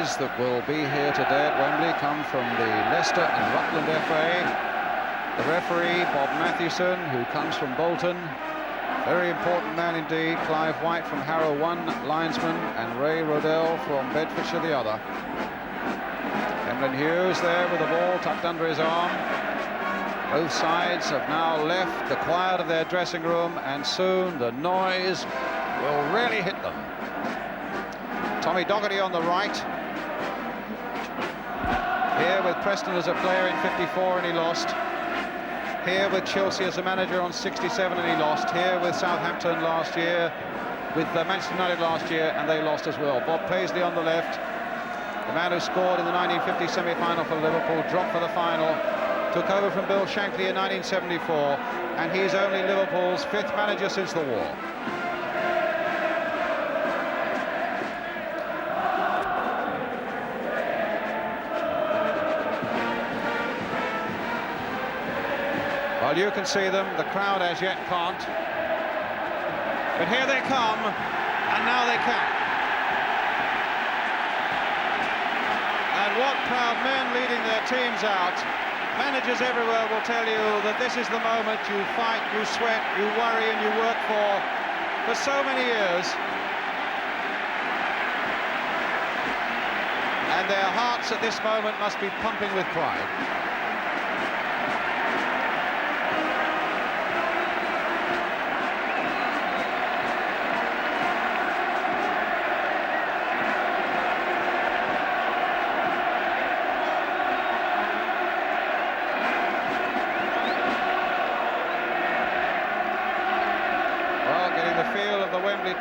players that will be here today at Wembley come from the Leicester and Rutland FA. The referee, Bob Mathewson, who comes from Bolton. Very important man indeed. Clive White from Harrow, one linesman, and Ray Rodell from Bedfordshire, the other. Emlyn Hughes there with the ball tucked under his arm. Both sides have now left the quiet of their dressing room, and soon the noise will really hit them. Tommy Docherty on the right. Here with Preston as a player in 54 and he lost. Here with Chelsea as a manager on 67 and he lost. Here with Southampton last year, with Manchester United last year, and they lost as well. Bob Paisley on the left. The man who scored in the 1950 semi-final for Liverpool, dropped for the final, took over from Bill Shankly in 1974, and he's only Liverpool's 5th manager since the war. Well, you can see them, the crowd as yet can't. But here they come, and now they can. And what proud men leading their teams out. Managers everywhere will tell you that this is the moment you fight, you sweat, you worry and you work for so many years. And their hearts at this moment must be pumping with pride.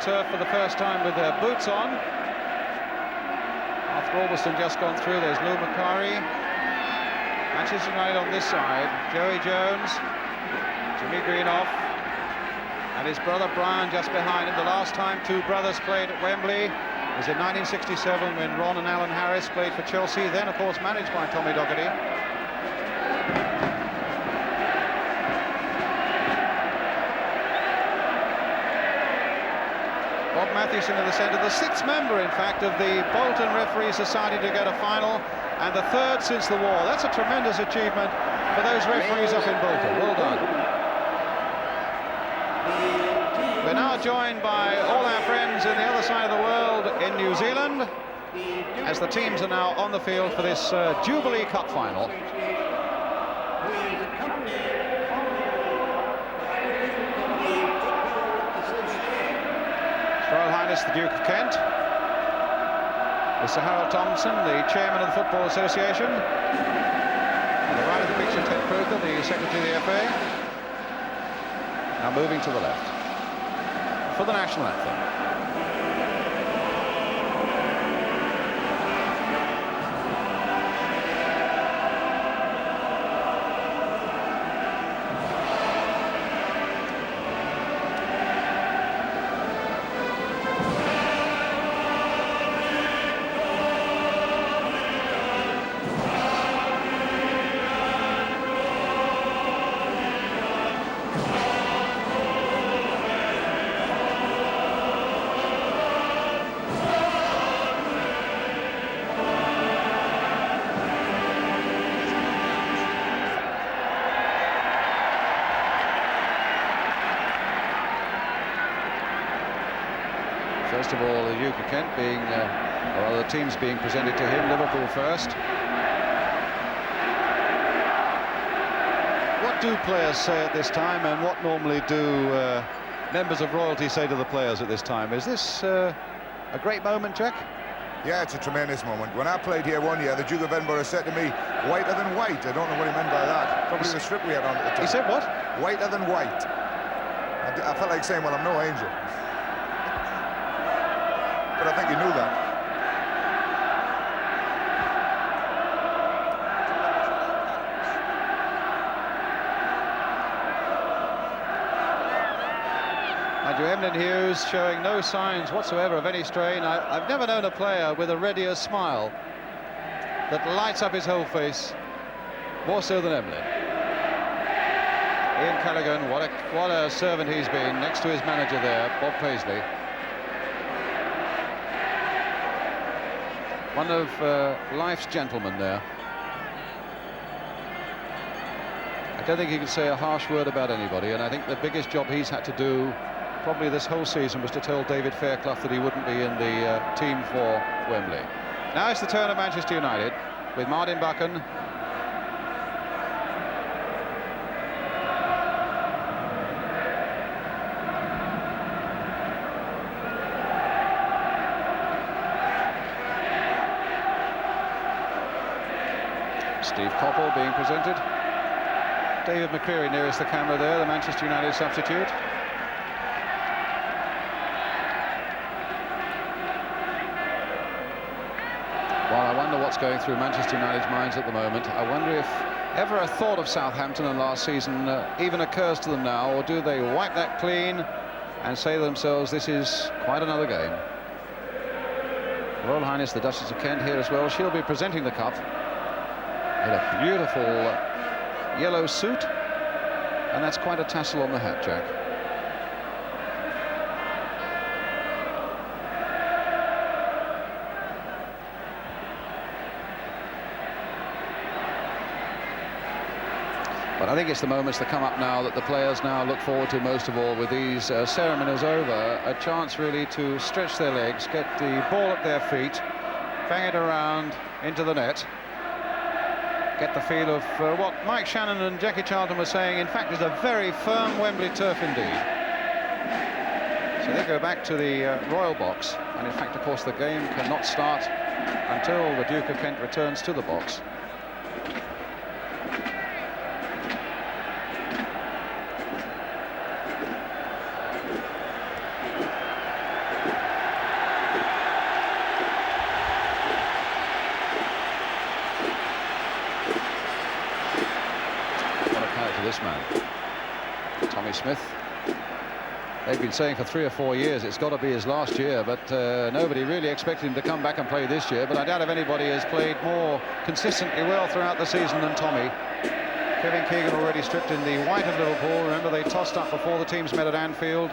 Turf for the first time with their boots on. Arthur Albiston just gone through. There's Lou Macari. Manchester United on this side. Joey Jones, Jimmy Greenoff, and his brother Brian just behind him. The last time two brothers played at Wembley was in 1967 when Ron and Alan Harris played for Chelsea, then of course managed by Tommy Docherty. Bob Mathewson in the centre, the 6th member, in fact, of the Bolton Referee Society to get a final, and the 3rd since the war. That's a tremendous achievement for those referees up in Bolton. Well done. We're now joined by all our friends in the other side of the world in New Zealand, as the teams are now on the field for this Jubilee Cup final. Royal Highness the Duke of Kent, Mr. Harold Thompson, the chairman of the Football Association, on the right of the picture Ted Croker, the secretary of the FA. Now moving to the left for the national anthem. First of all, the Duke of Kent being, or other teams being presented to him. Liverpool first. What do players say at this time, and what normally do members of royalty say to the players at this time? Is this a great moment, Jack? Yeah, it's a tremendous moment. When I played here one year, the Duke of Edinburgh said to me, "Whiter than white." I don't know what he meant by that. Probably the strip we had on at the time. He said what? Whiter than white. I felt like saying, well, I'm no angel. But I think he knew that. Mind you, Emlyn Hughes showing no signs whatsoever of any strain. I've never known a player with a readier smile that lights up his whole face, more so than Emlyn. Ian Callaghan, what a servant he's been next to his manager there, Bob Paisley. One of life's gentlemen there. I don't think he could say a harsh word about anybody, and I think the biggest job he's had to do probably this whole season was to tell David Fairclough that he wouldn't be in the team for Wembley. Now it's the turn of Manchester United with Martin Buchan. Steve Coppell being presented. David McCreary nearest the camera there, the Manchester United substitute. Well, I wonder what's going through Manchester United's minds at the moment. I wonder if ever a thought of Southampton and last season even occurs to them now, or do they wipe that clean and say to themselves, this is quite another game. Royal Highness the Duchess of Kent here as well. She'll be presenting the cup in a beautiful yellow suit, and that's quite a tassel on the hat, Jack. But I think it's the moments that come up now that the players now look forward to most of all, with these ceremonies over. A chance really to stretch their legs, get the ball at their feet, bang it around into the net, get the feel of what Mike Shannon and Jackie Charlton were saying, in fact, is a very firm Wembley turf indeed. So they go back to the Royal box, and in fact, of course, the game cannot start until the Duke of Kent returns to the box. This man, Tommy Smith. They've been saying for 3 or 4 years it's got to be his last year, but nobody really expected him to come back and play this year. But I doubt if anybody has played more consistently well throughout the season than Tommy. Kevin Keegan already stripped in the white of Liverpool. Remember, they tossed up before the teams met at Anfield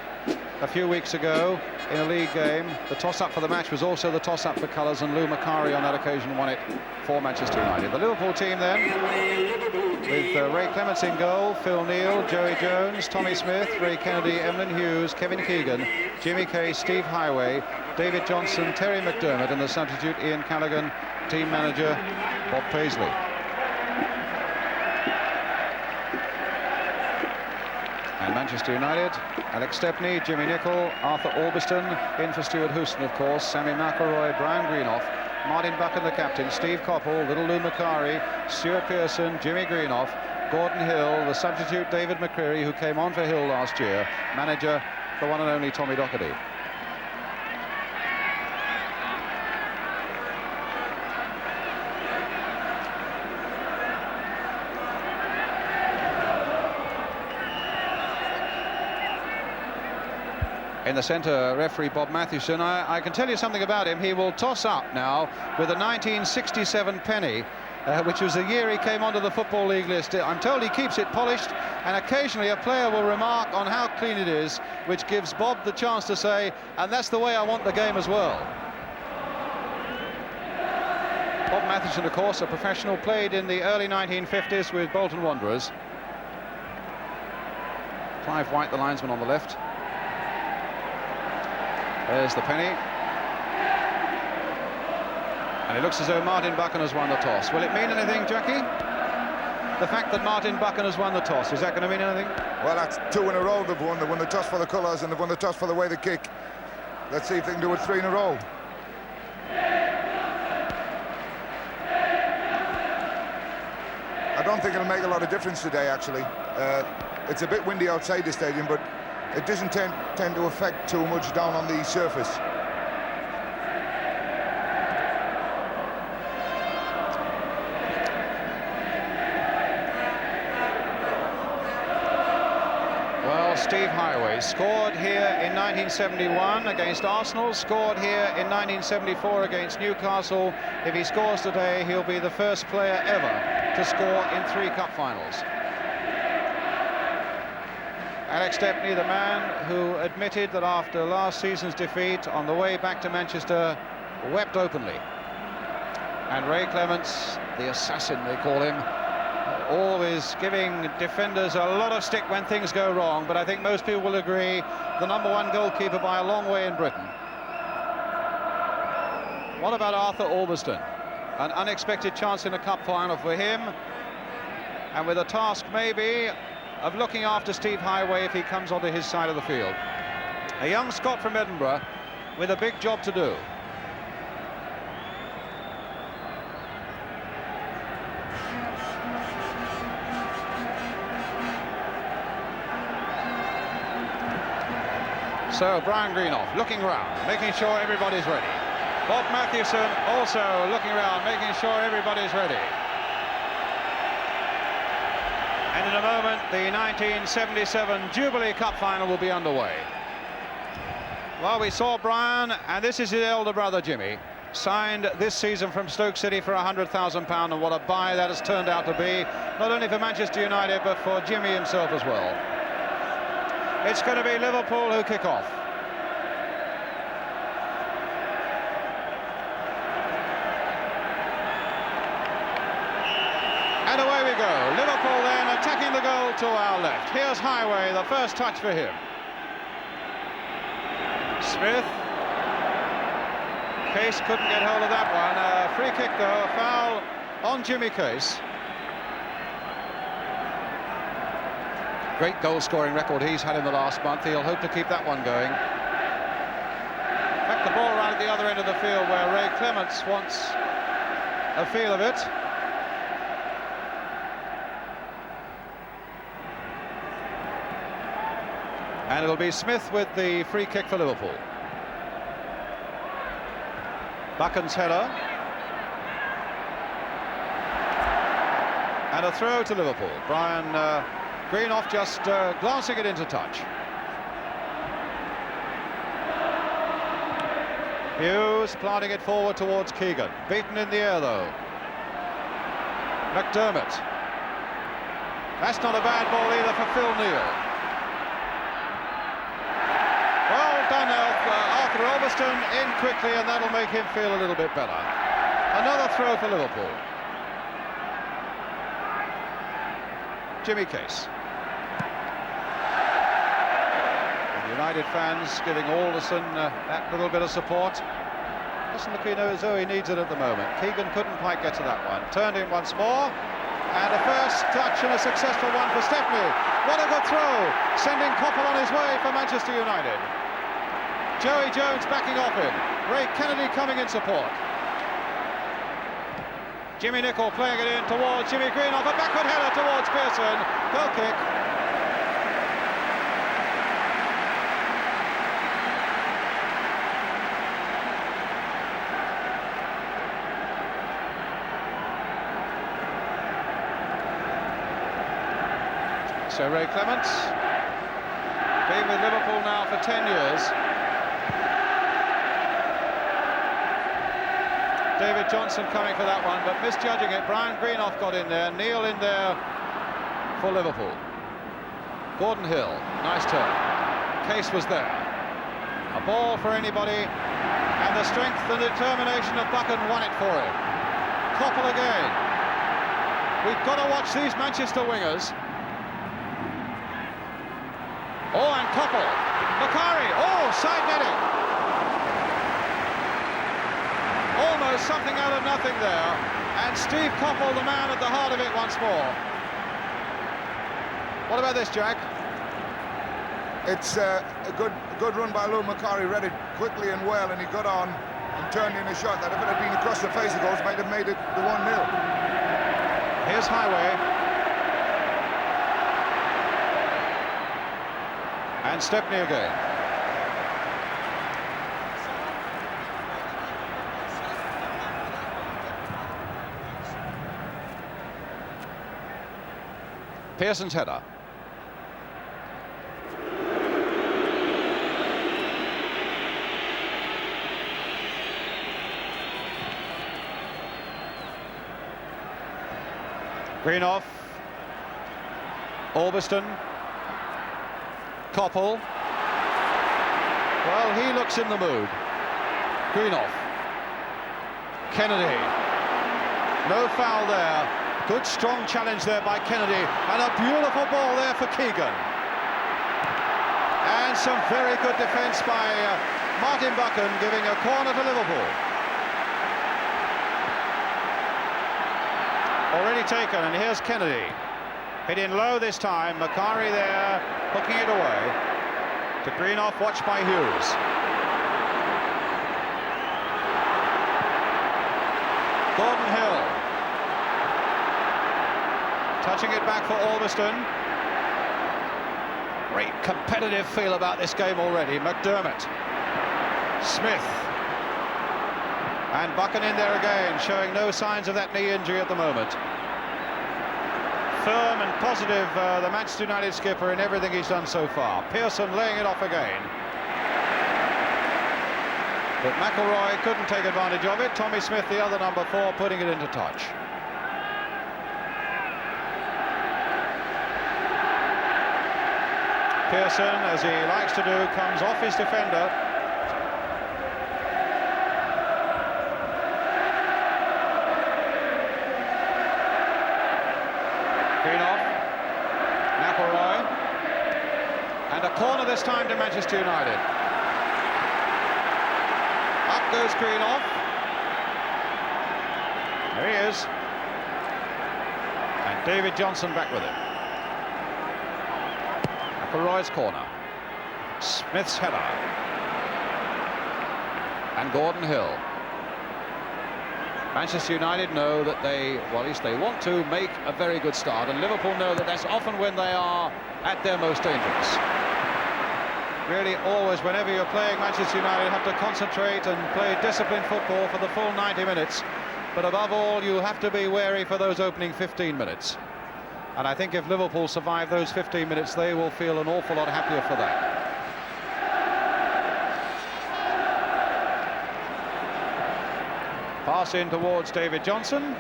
a few weeks ago in a league game. The toss-up for the match was also the toss-up for colours, and Lou Macari on that occasion won it for Manchester United. The Liverpool team then, with Ray Clements in goal, Phil Neal, Joey Jones, Tommy Smith, Ray Kennedy, Emlyn Hughes, Kevin Keegan, Jimmy Kay, Steve Highway, David Johnson, Terry McDermott, and the substitute Ian Callaghan, team manager Bob Paisley. And Manchester United, Alex Stepney, Jimmy Nicholl, Arthur Albiston, in for Stuart Houston, of course, Sammy McElroy, Brian Greenoff, Martin Buchan, the captain, Steve Coppell, little Lou Macari, Stuart Pearson, Jimmy Greenoff, Gordon Hill, the substitute David McCreary, who came on for Hill last year, manager, the one and only Tommy Docherty. In the centre, referee Bob Mathewson. I can tell you something about him. He will toss up now with a 1967 penny, which was the year he came onto the Football League list. I'm told he keeps it polished, and occasionally a player will remark on how clean it is, which gives Bob the chance to say, and that's the way I want the game as well. Bob Mathewson, of course, a professional, played in the early 1950s with Bolton Wanderers. Clive White, the linesman, on the left. There's the penny. And it looks as though Martin Buchan has won the toss. Will it mean anything, Jackie? The fact that Martin Buchan has won the toss, is that going to mean anything? Well, that's 2 in a row they've won. They won the toss for the colours and they've won the toss for the way they kick. Let's see if they can do it 3 in a row. I don't think it'll make a lot of difference today, actually. It's a bit windy outside the stadium, but it doesn't tend to affect too much down on the surface. Well, Steve Highway scored here in 1971 against Arsenal, scored here in 1974 against Newcastle. If he scores today, he'll be the first player ever to score in 3 cup finals. Alex Stepney, the man who admitted that after last season's defeat on the way back to Manchester, wept openly. And Ray Clements, the assassin they call him, always giving defenders a lot of stick when things go wrong, but I think most people will agree the #1 goalkeeper by a long way in Britain. What about Arthur Albiston? An unexpected chance in a cup final for him, and with a task maybe of looking after Steve Highway if he comes onto his side of the field. A young Scot from Edinburgh with a big job to do. So Brian Greenough looking round, making sure everybody's ready. Bob Mathewson also looking around, making sure everybody's ready. And in a moment, the 1977 Jubilee Cup final will be underway. Well, we saw Brian, and this is his elder brother, Jimmy, signed this season from Stoke City for £100,000, and what a buy that has turned out to be, not only for Manchester United, but for Jimmy himself as well. It's going to be Liverpool who kick off. And away we go. Liverpool then attacking the goal to our left. Here's Highway, the first touch for him. Smith. Case couldn't get hold of that one. A free kick though, a foul on Jimmy Case. Great goal-scoring record he's had in the last month. He'll hope to keep that one going. In fact, the ball right at the other end of the field where Ray Clements wants a feel of it. And it'll be Smith with the free kick for Liverpool. Buchan's header. And a throw to Liverpool. Brian Greenough just glancing it into touch. Hughes planting it forward towards Keegan. Beaten in the air though. McDermott. That's not a bad ball either for Phil Neal. Well done, Arthur Albiston in quickly, and that'll make him feel a little bit better. Another throw for Liverpool. Jimmy Case. United fans giving Alderson that little bit of support. Doesn't look as though he needs it at the moment. Keegan couldn't quite get to that one. Turned in once more. And a first touch and a successful one for Stepney. What a good throw. Sending Coppell on his way for Manchester United. Joey Jones backing off him. Ray Kennedy coming in support. Jimmy Nicholl playing it in towards Jimmy Greenough. A backward header towards Pearson. Goal kick. So Ray Clements, been with Liverpool now for 10 years. David Johnson coming for that one, but misjudging it. Brian Greenough got in there, Neil in there for Liverpool. Gordon Hill, nice turn. Case was there. A ball for anybody, and the strength and determination of Buchan won it for him. Coppell again. We've got to watch these Manchester wingers. Oh, and Coppell. Macari. Oh, side netting. Almost something out of nothing there. And Steve Coppell, the man at the heart of it once more. What about this, Jack? It's a good run by Lou Macari. Read it quickly and well, and he got on and turned in a shot that if it had been across the face of goals might have made it the 1-0. Here's Highway. And Stepney again. Pearson's header. Greenough. Albiston. Coppell. Well, he looks in the mood. Greenough. Kennedy. No foul there. Good strong challenge there by Kennedy, and a beautiful ball there for Keegan. And some very good defence by Martin Buchan, giving a corner to Liverpool. Already taken, and here's Kennedy. Hit in low this time. Macari there, hooking it away. To Greenoff, watched by Hughes. Gordon Hill. Touching it back for Albiston. Great competitive feel about this game already. McDermott. Smith. And Buchan in there again, showing no signs of that knee injury at the moment. Firm and positive, the Manchester United skipper, in everything he's done so far. Pearson laying it off again. But McElroy couldn't take advantage of it. Tommy Smith, the other number 4, putting it into touch. Pearson, as he likes to do, comes off his defender. Greenoff, McElroy, and a corner this time to Manchester United. Up goes Greenoff. There he is. And David Johnson back with him. McElroy's corner. Smith's header. And Gordon Hill. Manchester United know that they, well, at least they want to make a very good start, and Liverpool know that that's often when they are at their most dangerous. Really, always, whenever you're playing Manchester United, you have to concentrate and play disciplined football for the full 90 minutes. But above all, you have to be wary for those opening 15 minutes. And I think if Liverpool survive those 15 minutes, they will feel an awful lot happier for that. Pass in towards David Johnson.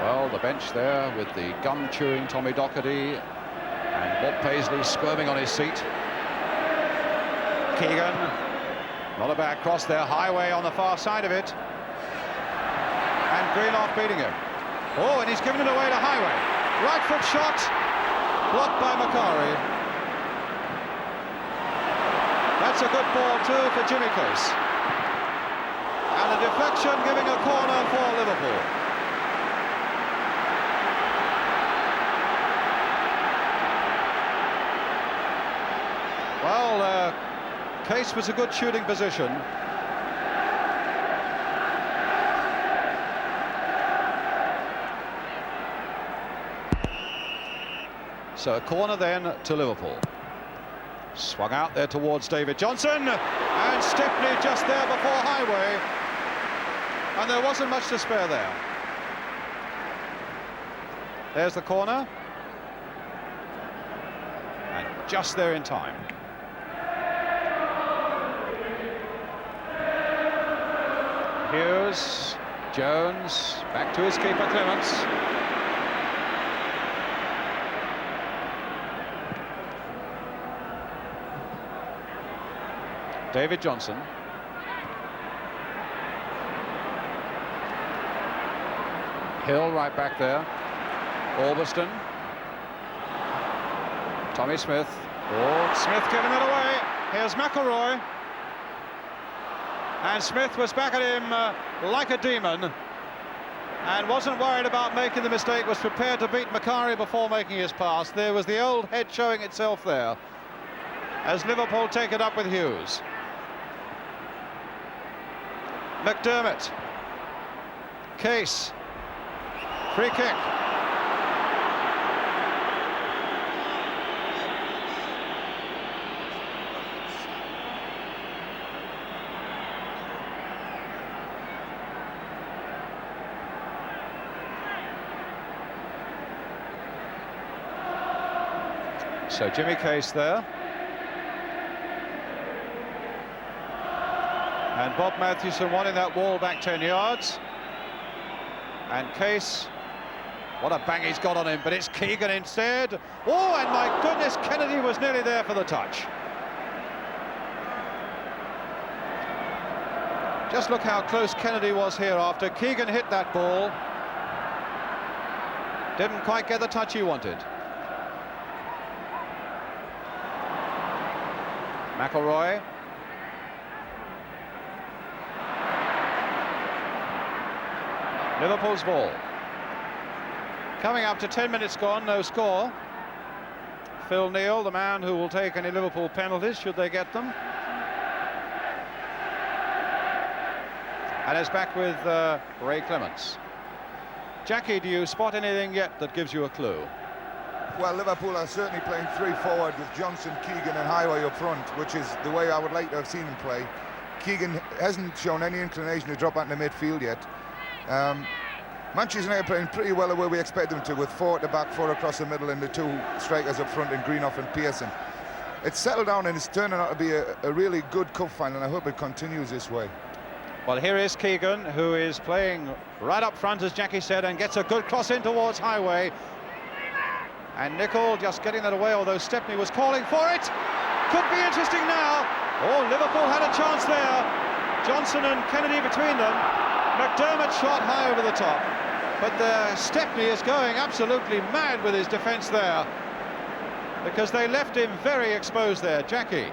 Well, the bench there with the gum-chewing Tommy Docherty and Bob Paisley squirming on his seat. Keegan, not a bad cross there, Highway on the far side of it. And Greenoff beating him. Oh, and he's given it away to Highway. Right foot shot, blocked by Macari. That's a good ball too for Jimmy Case. And a deflection giving a corner for Liverpool. Well, Case was a good shooting position. So a corner then to Liverpool. Swung out there towards David Johnson, and Stepney just there before Highway, and there wasn't much to spare there. There's the corner, and just there in time. Hughes, Jones, back to his keeper Clements. David Johnson. Hill right back there. Albiston. Tommy Smith. Oh, Smith giving it away. Here's McElroy. And Smith was back at him like a demon and wasn't worried about making the mistake, was prepared to beat Macari before making his pass. There was the old head showing itself there as Liverpool take it up with Hughes. McDermott. Case. Free kick. So Jimmy Case there. And Bob Mathewson wanting that wall back 10 yards. And Case, what a bang he's got on him, but it's Keegan instead. Oh, and my goodness, Kennedy was nearly there for the touch. Just look how close Kennedy was here after Keegan hit that ball. Didn't quite get the touch he wanted. McElroy. Liverpool's ball. Coming up to 10 minutes gone, no score. Phil Neal, the man who will take any Liverpool penalties, should they get them. And it's back with Ray Clements. Jackie, do you spot anything yet that gives you a clue? Well, Liverpool are certainly playing 3 forward with Johnson, Keegan and Highway up front, which is the way I would like to have seen him play. Keegan hasn't shown any inclination to drop out in the midfield yet. Manchester United are playing pretty well the way we expect them to, with 4 at the back, 4 across the middle and the 2 strikers up front in Greenough and Pearson. It's settled down and it's turning out to be a really good cup final, and I hope it continues this way. Well, here is Keegan, who is playing right up front, as Jackie said, and gets a good cross in towards Highway. And Nicol just getting that away, although Stepney was calling for it. Could be interesting now. Oh, Liverpool had a chance there. Johnson and Kennedy between them. McDermott shot high over the top. But Stepney is going absolutely mad with his defence there, because they left him very exposed there. Jackie.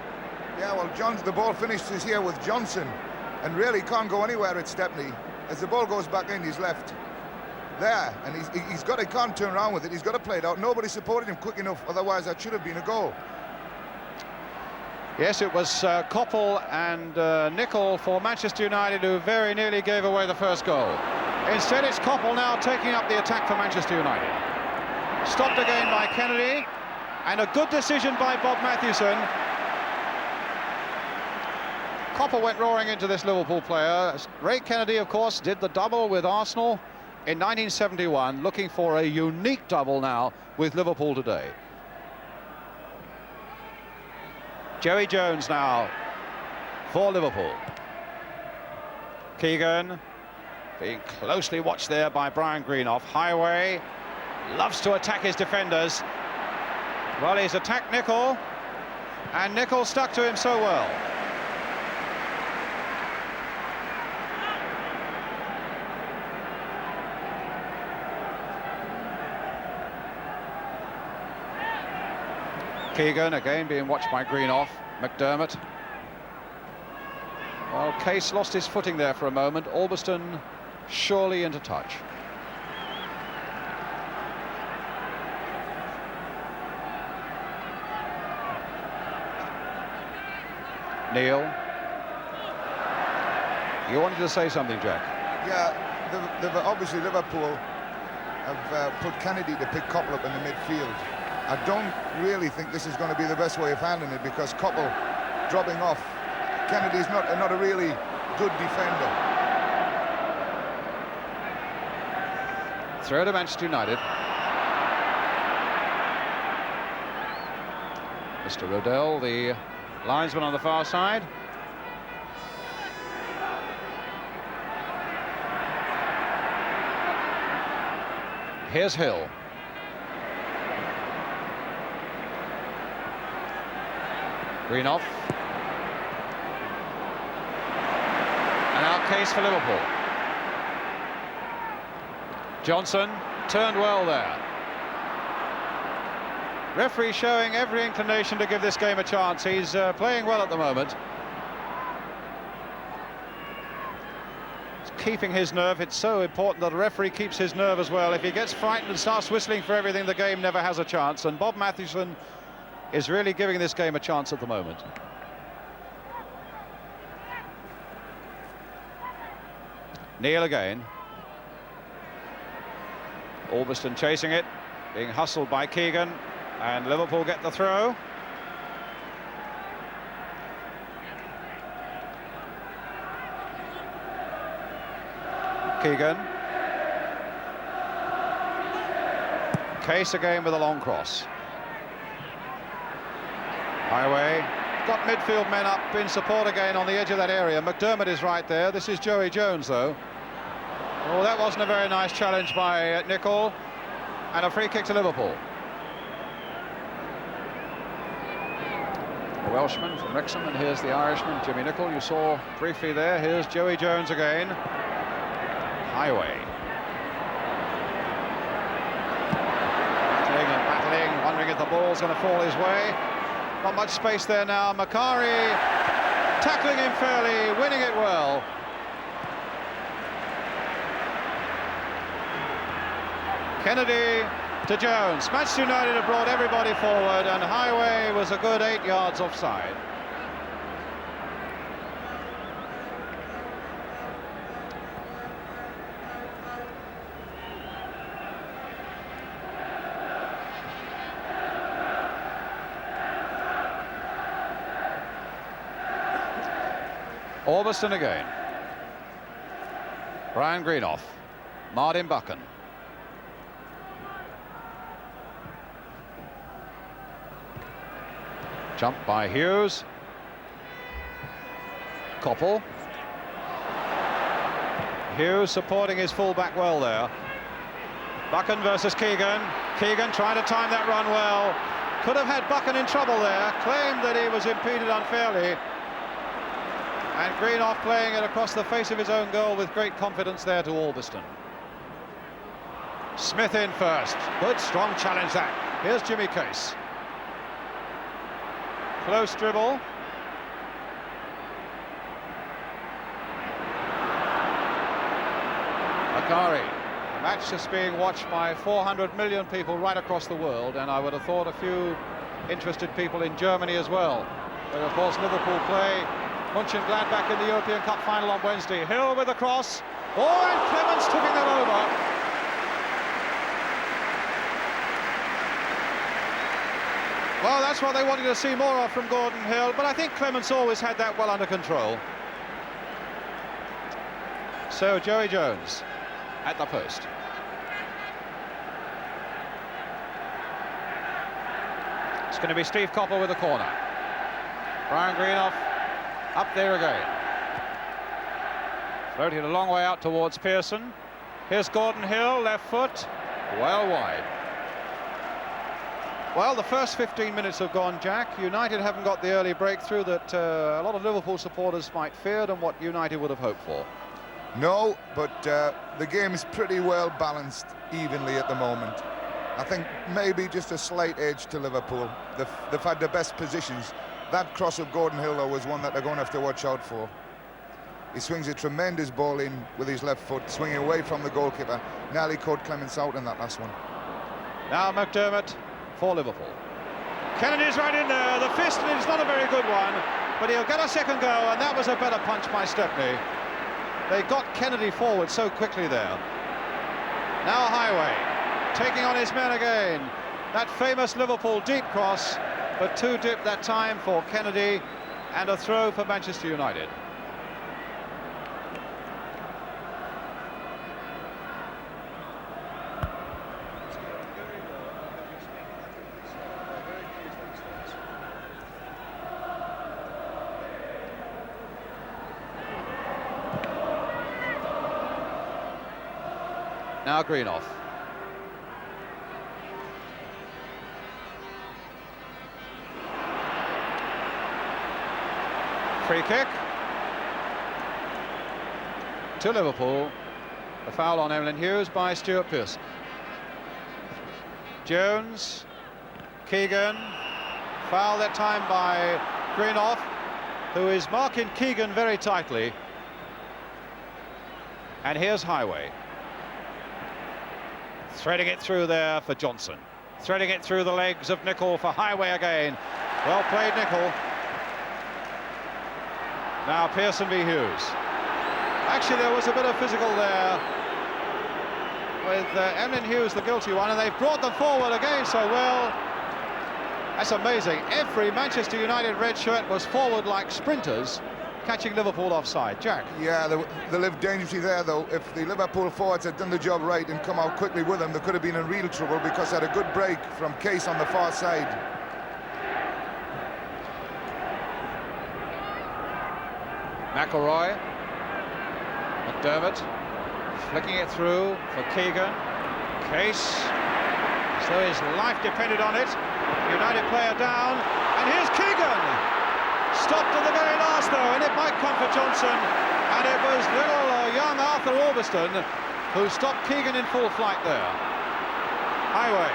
Yeah, well, the ball finishes here with Johnson, and really can't go anywhere at Stepney. As the ball goes back in, he's left there, and he can't turn around with it. He's got to play it out. Nobody supported him quick enough, otherwise that should have been a goal. Yes, it was Koppel and Nicol for Manchester United who very nearly gave away the first goal. Instead, it's Koppel now taking up the attack for Manchester United. Stopped again by Kennedy, and a good decision by Bob Matthewson. Koppel went roaring into this Liverpool player. Ray Kennedy, of course, did the double with Arsenal in 1971, looking for a unique double now with Liverpool today. Joey Jones now for Liverpool. Keegan being closely watched there by Brian Greenough. Highway loves to attack his defenders. Well, he's attacked Nicol, and Nicol stuck to him so well. Keegan again being watched by Greenough. McDermott. Well, Case lost his footing there for a moment. Albiston surely into touch. Neil. You wanted to say something, Jack? Yeah, obviously Liverpool have put Kennedy to pick Koppel up in the midfield. I don't really think this is going to be the best way of handling it, because Koppel dropping off. Kennedy's not a really good defender. Throw to Manchester United. Mr. Rodell, the linesman on the far side. Here's Hill. Greenough. And out Case for Liverpool. Johnson turned well there. Referee showing every inclination to give this game a chance. He's playing well at the moment. He's keeping his nerve. It's so important that a referee keeps his nerve as well. If he gets frightened and starts whistling for everything, the game never has a chance. And Bob Matthewson is really giving this game a chance at the moment. Neil again. Albiston chasing it, being hustled by Keegan, and Liverpool get the throw. Keegan. Case again with a long cross. Highway got midfield men up in support again on the edge of that area. McDermott is right there. This is Joey Jones, though. Oh, that wasn't a very nice challenge by Nicol, and a free kick to Liverpool. Welshman from Wrexham, and here's the Irishman, Jimmy Nicholl, you saw briefly there. Here's Joey Jones again. Highway. Battling, wondering if the ball's going to fall his way. Not much space there now. Macari tackling him fairly, winning it well. Kennedy to Jones. Manchester United have brought everybody forward, and Highway was a good 8 yards offside. Orbiston again. Brian Greenoff. Martin Buchan. Jump by Hughes. Koppel. Hughes supporting his fullback well there. Buchan versus Keegan. Keegan trying to time that run well. Could have had Buchan in trouble there. Claimed that he was impeded unfairly. And Greenoff playing it across the face of his own goal with great confidence there to Orbiston. Smith in first. Good strong challenge that. Here's Jimmy Case. Close dribble. Macari. The match is being watched by 400 million people right across the world, and I would have thought a few interested people in Germany as well. But of course Liverpool play Mönchengladbach in the European Cup final on Wednesday. Hill with the cross. Oh, and Clements tipping them over. Well, that's what they wanted to see more of from Gordon Hill, but I think Clements always had that well under control. So Joey Jones at the post. It's going to be Steve Koppel with the corner. Brian Greenoff up there again. Floating a long way out towards Pearson. Here's Gordon Hill, left foot, well wide. Well, the first 15 minutes have gone, Jack. United haven't got the early breakthrough that a lot of Liverpool supporters might feared and what United would have hoped for. No, but the game is pretty well balanced evenly at the moment. I think maybe just a slight edge to Liverpool. They've had the best positions. That cross of Gordon Hill, though, was one that they're going to have to watch out for. He swings a tremendous ball in with his left foot, swinging away from the goalkeeper. Nearly caught Clements out in that last one. Now McDermott for Liverpool. Kennedy's right in there. The fist is not a very good one, but he'll get a second go, and that was a better punch by Stepney. They got Kennedy forward so quickly there. Now Highway taking on his men again. That famous Liverpool deep cross, but too deep that time for Kennedy, and a throw for Manchester United. Now Greenoff. Free kick to Liverpool. The foul on Emlyn Hughes by Stuart Pearson. Jones, Keegan, foul that time by Greenoff, who is marking Keegan very tightly. And here's Highway. Threading it through there for Johnson. Threading it through the legs of Nicholl for Highway again. Well played, Nicholl. Now Pearson v Hughes. Actually, there was a bit of physical there with Emlyn Hughes, the guilty one, and they've brought them forward again so well. That's amazing. Every Manchester United red shirt was forward like sprinters, catching Liverpool offside. Jack? Yeah, they lived dangerously there, though. If the Liverpool forwards had done the job right and come out quickly with them, they could have been in real trouble because they had a good break from Case on the far side. McElroy. McDermott flicking it through for Keegan. Case, so his life depended on it. United player down, and here's Keegan. stopped at the very last, though, and it might come for Johnson. And it was little young Arthur Orbiston who stopped Keegan in full flight there. Highway.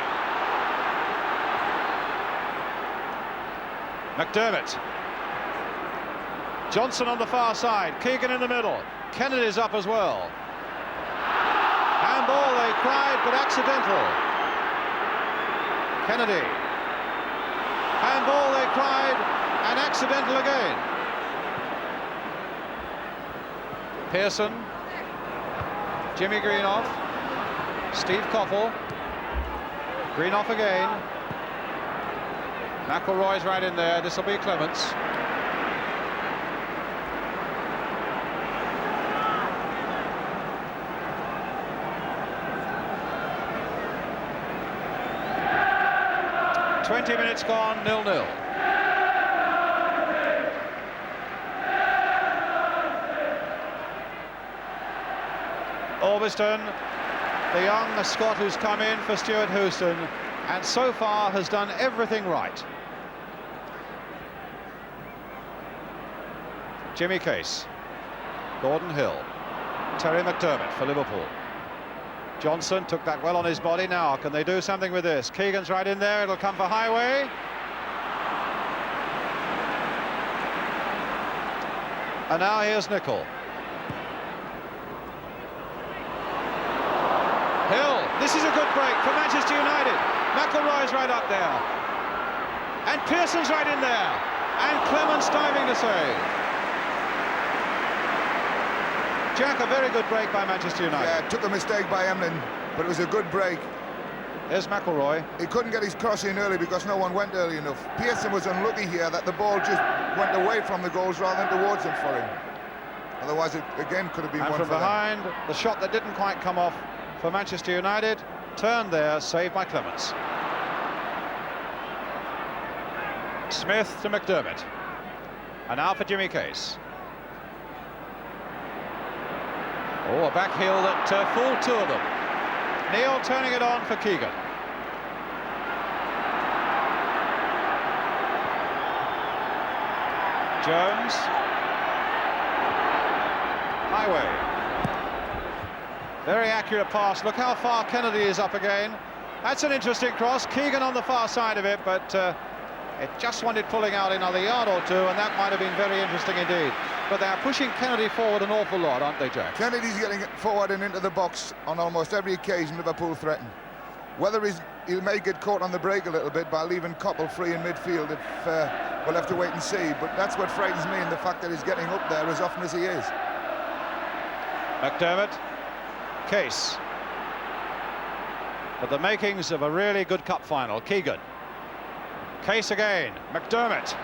McDermott. Johnson on the far side, Keegan in the middle. Kennedy's up as well. Handball, they cried, but accidental. Kennedy. Handball, they cried, and accidental again. Pearson. Jimmy Greenoff. Steve Coppell. Greenoff again. McElroy's right in there. This will be Clements. "20 minutes gone, 0-0. Orbiston, the young Scot who's come in for Stuart Houston, and so far has done everything right. Jimmy Case, Gordon Hill, Terry McDermott for Liverpool. Johnson took that well on his body. Now can they do something with this? Keegan's right in there. It'll come for Highway. And now here's Nicol. Hill, this is a good break for Manchester United. McElroy's right up there. And Pearson's right in there. And Clements diving to save. Jack, a very good break by Manchester United. Yeah, took a mistake by Emlyn, but it was a good break. There's McElroy. He couldn't get his cross in early because no one went early enough. Pearson was unlucky here that the ball just went away from the goals rather than towards them for him. Otherwise, it again could have been and one from for behind, them. the shot that didn't quite come off for Manchester United. Turned there, saved by Clements. Smith to McDermott. And now for Jimmy Case. Oh, a back heel that fooled two of them. Neil turning it on for Keegan. Jones. Highway. Very accurate pass. Look how far Kennedy is up again. That's an interesting cross. Keegan on the far side of it, but it just wanted pulling out another yard or two, and that might have been very interesting indeed. But they are pushing Kennedy forward an awful lot, aren't they, Jack? Kennedy's getting forward and into the box on almost every occasion Liverpool threaten. Whether he may get caught on the break a little bit by leaving Coppell free in midfield, we'll have to wait and see. But that's what frightens me, in the fact that he's getting up there as often as he is. McDermott. Case. But the makings of a really good cup final. Keegan. Case again. McDermott.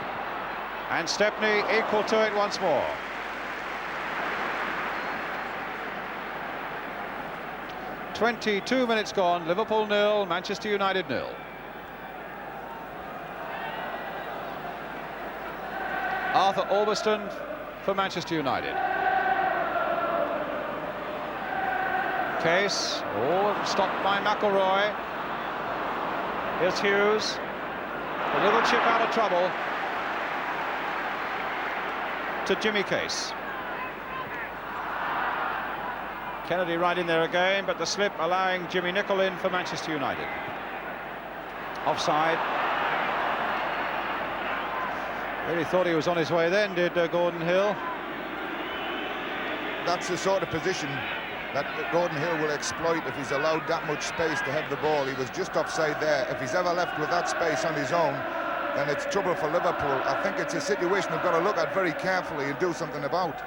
And Stepney equal to it once more. "22 minutes gone. Liverpool 0, Manchester United 0. Arthur Orbiston for Manchester United. Case. Oh, stopped by McElroy. Here's Hughes. A little chip out of trouble to Jimmy Case. Kennedy right in there again, but the slip allowing Jimmy Nicol in for Manchester United. Offside. Really thought he was on his way then, did Gordon Hill. That's the sort of position that Gordon Hill will exploit if he's allowed that much space to have the ball. He was just offside there. If he's ever left with that space on his own, then it's trouble for Liverpool. I think it's a situation we've got to look at very carefully and do something about.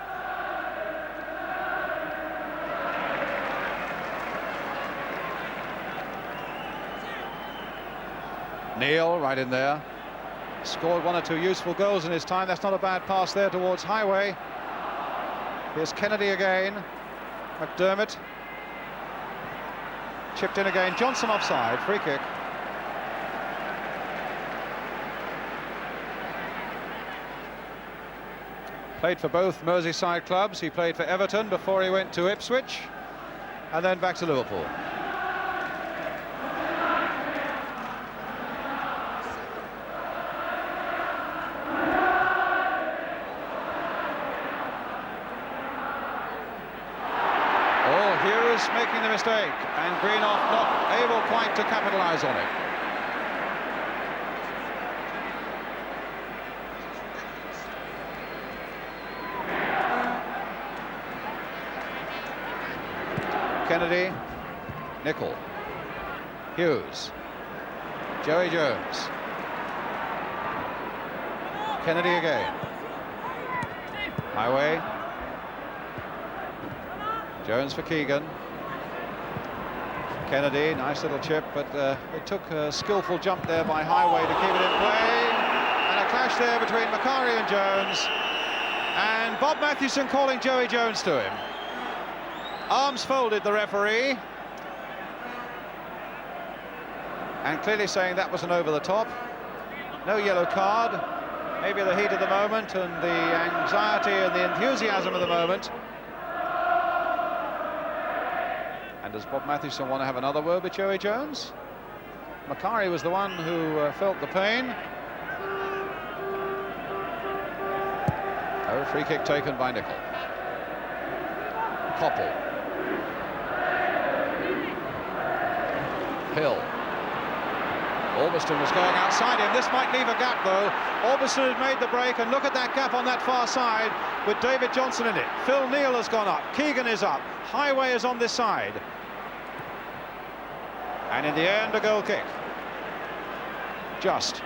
Neil right in there. Scored one or two useful goals in his time. That's not a bad pass there towards Highway. Here's Kennedy again. McDermott. Chipped in again. Johnson offside. Free kick. Played for both Merseyside clubs. He played for Everton before he went to Ipswich, and then back to Liverpool. was making the mistake, and Greenoff not able quite to capitalise on it. Kennedy, Nicol, Hughes, Joey Jones, Kennedy again, Highway, Jones for Keegan, Kennedy, nice little chip, but it took a skillful jump there by Highway to keep it in play, and a clash there between Macari and Jones, and Bob Mathewson calling Joey Jones to him. Arms folded, the referee, and clearly saying that was an over the top. No yellow card, maybe the heat of the moment and the anxiety and the enthusiasm of the moment. And does Bob Mathewson want to have another word with Joey Jones? Macari was the one who felt the pain. Oh, free kick taken by Nicol. Koppel. Hill. Albiston was going outside him. This might leave a gap, though. Albiston has made the break, and look at that gap on that far side with David Johnson in it. Phil Neal has gone up. Keegan is up. Highway is on this side. And in the end, a goal kick. Just.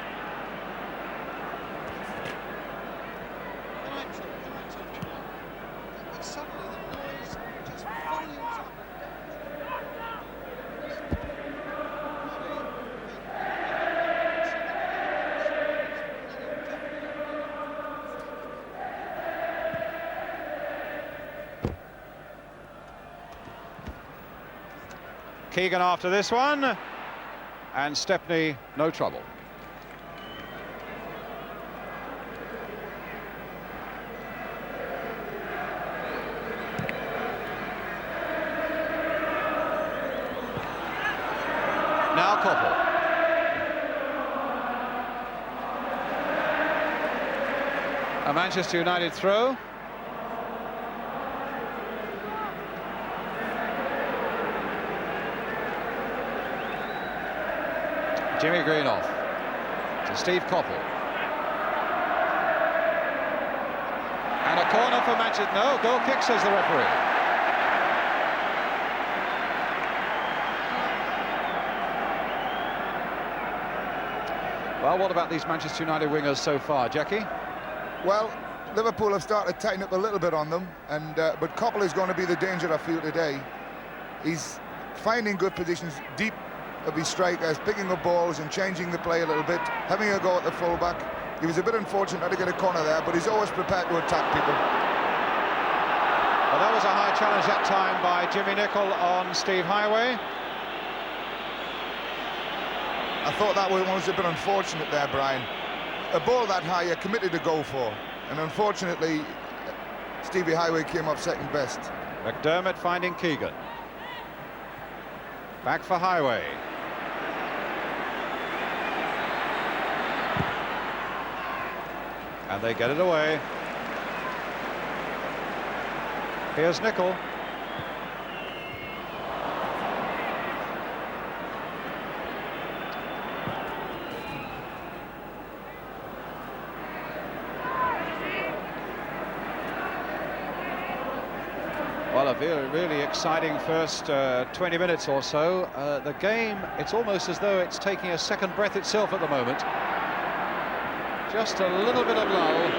Keegan after this one, and Stepney, no trouble. Now Koppel. A Manchester United throw. Jimmy Greenoff to Steve Koppel. And a corner for Manchester. No, goal kick, says the referee. Well, what about these Manchester United wingers so far, Jackie? Well, Liverpool have started to tighten up a little bit on them, and but Koppel is going to be the danger I feel today. He's finding good positions deep of his strikers, picking up balls and changing the play a little bit, having a go at the fullback. He was a bit unfortunate not to get a corner there, but he's always prepared to attack people. Well, that was a high challenge that time by Jimmy Nicol on Steve Highway. I thought that was a bit unfortunate there, Brian. A ball that high you're committed to go for, and unfortunately Stevie Highway came up second best. McDermott finding Keegan. Back for Highway. And they get it away. Here's Nicol. Well, a really exciting first 20 minutes or so. The game, it's almost as though it's taking a second breath itself at the moment. Just a little bit of lull.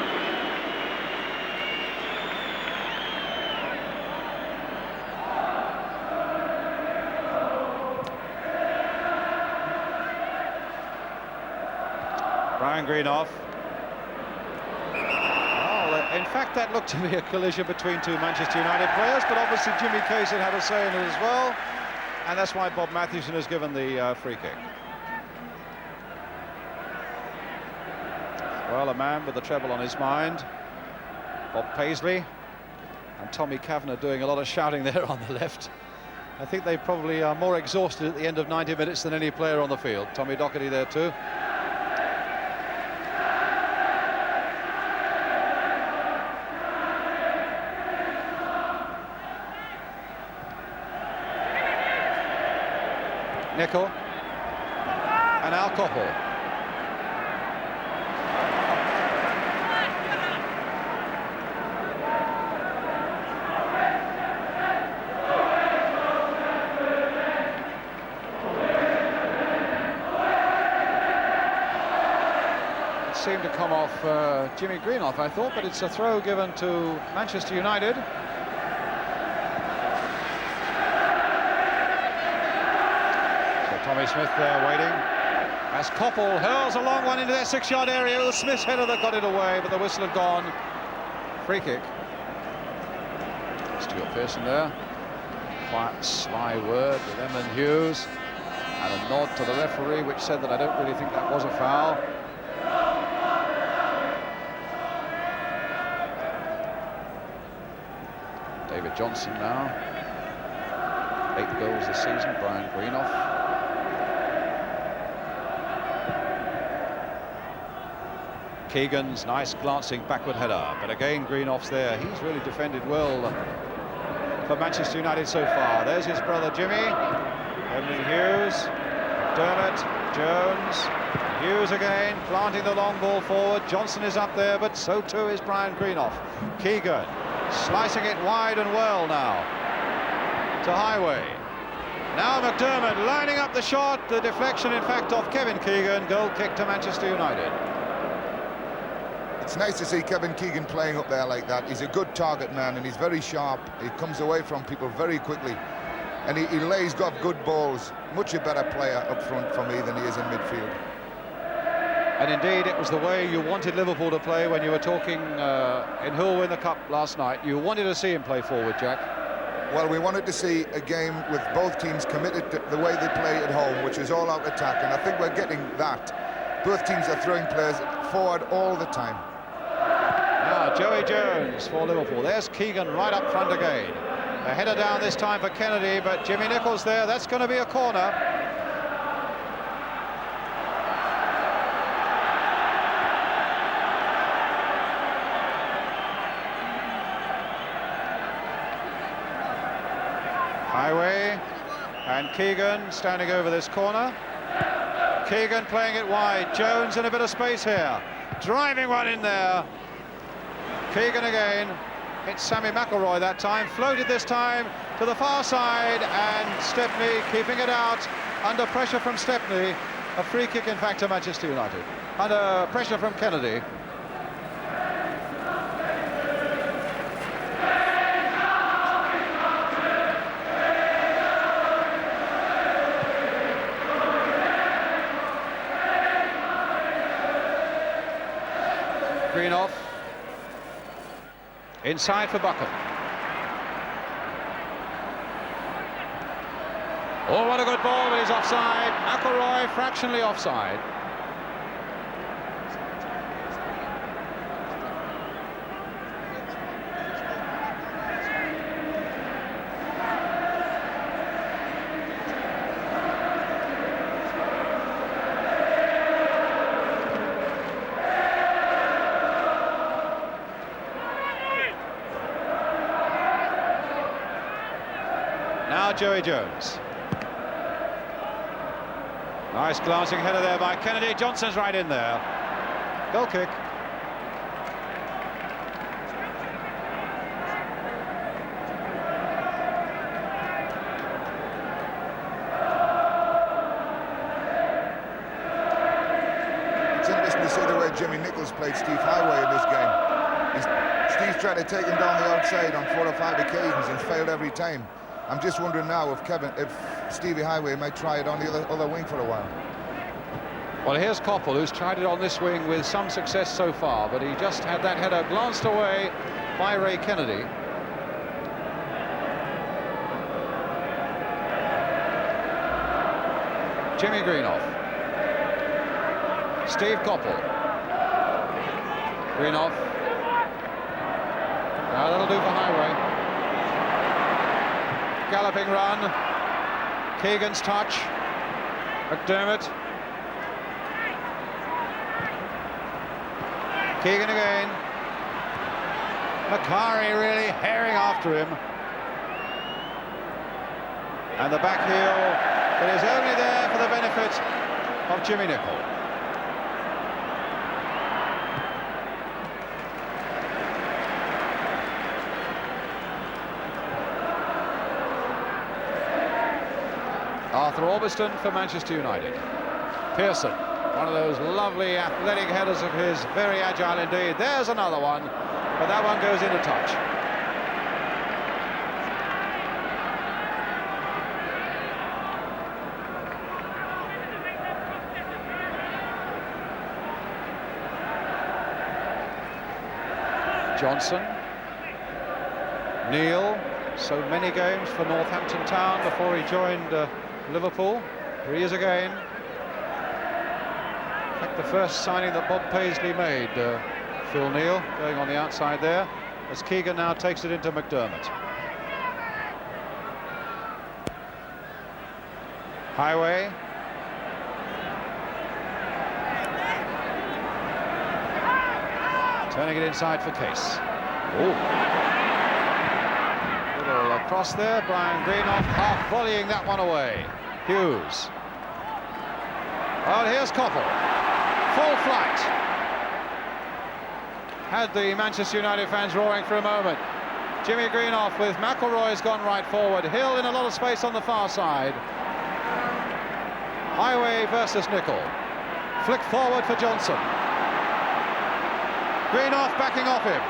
Brian Greenoff. In fact, that looked to be a collision between two Manchester United players, but obviously Jimmy Kaysen had a say in it as well, and that's why Bob Mathewson has given the free kick. Well, a man with the treble on his mind, Bob Paisley, and Tommy Kavanagh doing a lot of shouting there on the left. I think they probably are more exhausted at the end of 90 minutes than any player on the field. Tommy Docherty there too. Nicol. And Al Coppell. Seemed to come off Jimmy Greenoff, I thought, but it's a throw given to Manchester United. So Tommy Smith there waiting as Coppell hurls a long one into their 6-yard area. It was Smith's header that got it away, but the whistle had gone. Free kick. Stuart Pearson there. Quite sly word with Emlyn Hughes and a nod to the referee, which said that I don't really think that was a foul. David Johnson now, 8 goals this season. Brian Greenoff. Keegan's nice glancing backward header, but again Greenoff's there. He's really defended well for Manchester United so far. There's his brother Jimmy, Emlyn Hughes, Dermot, Jones, Hughes again, planting the long ball forward. Johnson is up there, but so too is Brian Greenoff. Keegan slicing it wide and well now to Highway. Now McDermott lining up the shot. The deflection, in fact, off Kevin Keegan. Goal kick to Manchester United. It's nice to see Kevin Keegan playing up there like that. He's a good target man and he's very sharp. He comes away from people very quickly. And he lays got good balls. Much a better player up front for me than he is in midfield. And indeed, it was the way you wanted Liverpool to play when you were talking in who'll win the Cup last night. You wanted to see him play forward, Jack. Well, we wanted to see a game with both teams committed to the way they play at home, which is all-out attack, and I think we're getting that. Both teams are throwing players forward all the time. Now, Joey Jones for Liverpool. There's Keegan right up front again. A header down this time for Kennedy, but Jimmy Nicol's there. That's going to be a corner. Highway and Keegan standing over this corner. Keegan playing it wide. Jones in a bit of space here. Driving one in there. Keegan again. It's Sammy McElroy that time. Floated this time to the far side, and Stepney keeping it out under pressure from Stepney. A free kick, in fact, to Manchester United. Under pressure from Kennedy. Greenoff inside for Buckham. Oh, what a good ball, but he's offside. McElroy fractionally offside. Now Joey Jones. Nice glancing header there by Kennedy. Johnson's right in there. Goal kick. It's interesting to see the way Jimmy Nichols played Steve Highway in this game. Steve's tried to take him down the outside on 4 or 5 occasions and failed every time. I'm just wondering now if Stevie Highway might try it on the other wing for a while. Well, here's Coppell, who's tried it on this wing with some success so far, but he just had that header glanced away by Ray Kennedy. Jimmy Greenoff. Steve Coppell. Greenoff. Now that'll do for Highway. Galloping run. Keegan's touch. McDermott. Keegan again. Macari really herring after him. And the back heel that is only there for the benefit of Jimmy Nicholl. Arthur Orbiston for Manchester United. Pearson, one of those lovely athletic headers of his, very agile indeed. There's another one, but that one goes into touch. Johnson, Neil, so many games for Northampton Town before he joined Liverpool. Here he is again. In fact, the first signing that Bob Paisley made, Phil Neal, going on the outside there, as Keegan now takes it into McDermott. Highway. Turning it inside for Case. Ooh. Little cross there, Brian Greenoff half volleying that one away. Hughes. Well, here's Koppel. Full flight. Had the Manchester United fans roaring for a moment. Jimmy Greenoff with McElroy's gone right forward. Hill in a lot of space on the far side. Highway versus Nicholl. Flick forward for Johnson. Greenoff backing off him.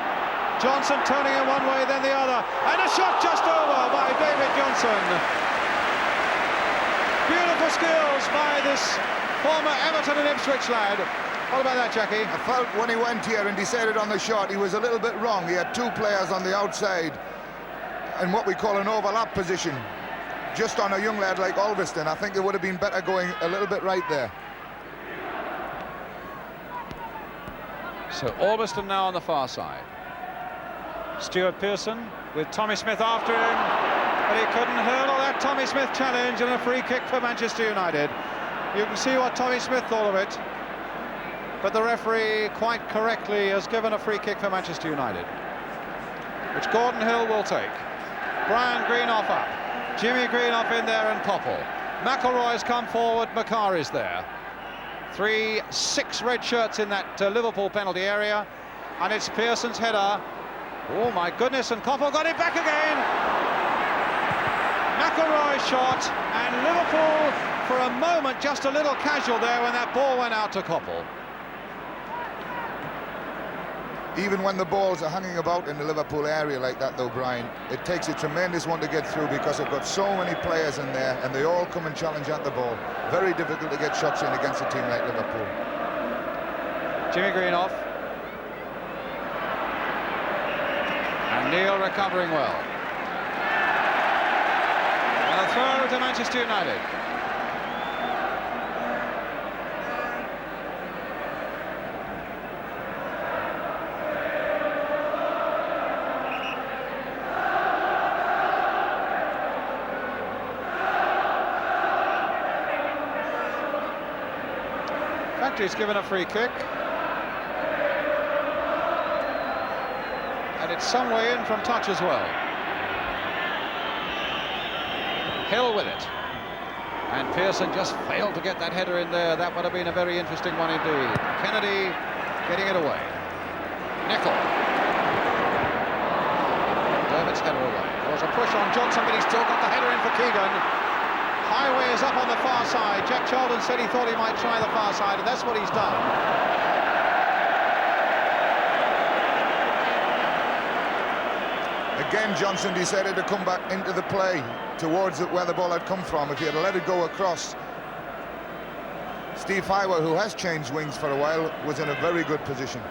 Johnson turning in one way, then the other. And a shot just over by David Johnson. Beautiful skills by this former Everton and Ipswich lad. What about that, Jackie? I felt when he went here and decided on the shot, he was a little bit wrong. He had two players on the outside in what we call an overlap position. Just on a young lad like Ulverston, I think it would have been better going a little bit right there. So Ulverston now on the far side. Stuart Pearson with Tommy Smith after him, but he couldn't hurdle that Tommy Smith challenge, and a free kick for Manchester United. You can see what Tommy Smith thought of it, but the referee quite correctly has given a free kick for Manchester United, which Gordon Hill will take. Brian Greenoff up, Jimmy Greenoff in there, and Koppel. McElroy's come forward, Macari's there. 3-6 red shirts in that Liverpool penalty area, and it's Pearson's header. Oh my goodness, and Koppel got it back again. McElroy shot, and Liverpool for a moment just a little casual there when that ball went out to Koppel. Even when the balls are hanging about in the Liverpool area like that, though, Brian, it takes a tremendous one to get through, because they've got so many players in there and they all come and challenge at the ball. Very difficult to get shots in against a team like Liverpool. Jimmy Greenoff. And Neil recovering well. And a throw to Manchester United. He's given a free kick, and it's some way in from touch as well. Hill with it, and Pearson just failed to get that header in there. That would have been a very interesting one indeed. Kennedy getting it away. Nicholl. Dermott's header away. There was a push on Johnson, but he's still got the header in for Keegan. Highway is up on the far side. Jack Charlton said he thought he might try the far side, and that's what he's done. Again, Johnson decided to come back into the play towards where the ball had come from. If he had let it go across, Steve Highway, who has changed wings for a while, was in a very good position.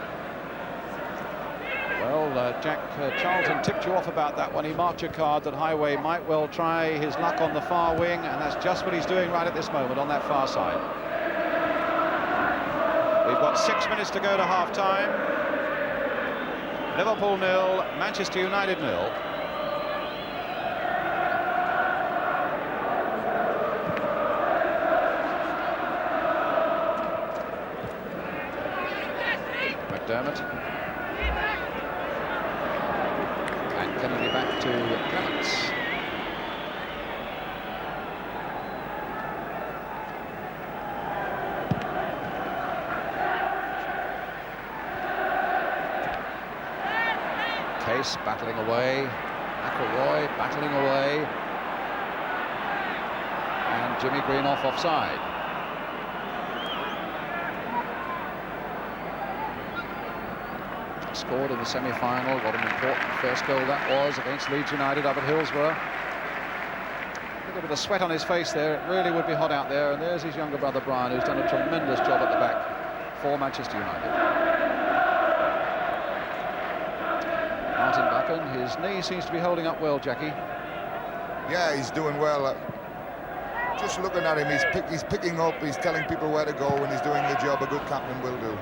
Well, Jack Charlton tipped you off about that when he marked your card that Highway might well try his luck on the far wing, and that's just what he's doing right at this moment on that far side. We've got 6 minutes to go to half-time. Liverpool 0, Manchester United 0. McDermott. And Kennedy back to Clements. Case battling away. McIlroy battling away. And Jimmy Greenoff offside. Scored in the semi-final. What an important first goal that was against Leeds United up at Hillsborough. A little bit of sweat on his face there. It really would be hot out there. And there's his younger brother Brian, who's done a tremendous job at the back for Manchester United. Martin Buchan, his knee seems to be holding up well, Jackie. Yeah, he's doing well. Just looking at him, he's picking up, he's telling people where to go, and he's doing the job a good captain will do.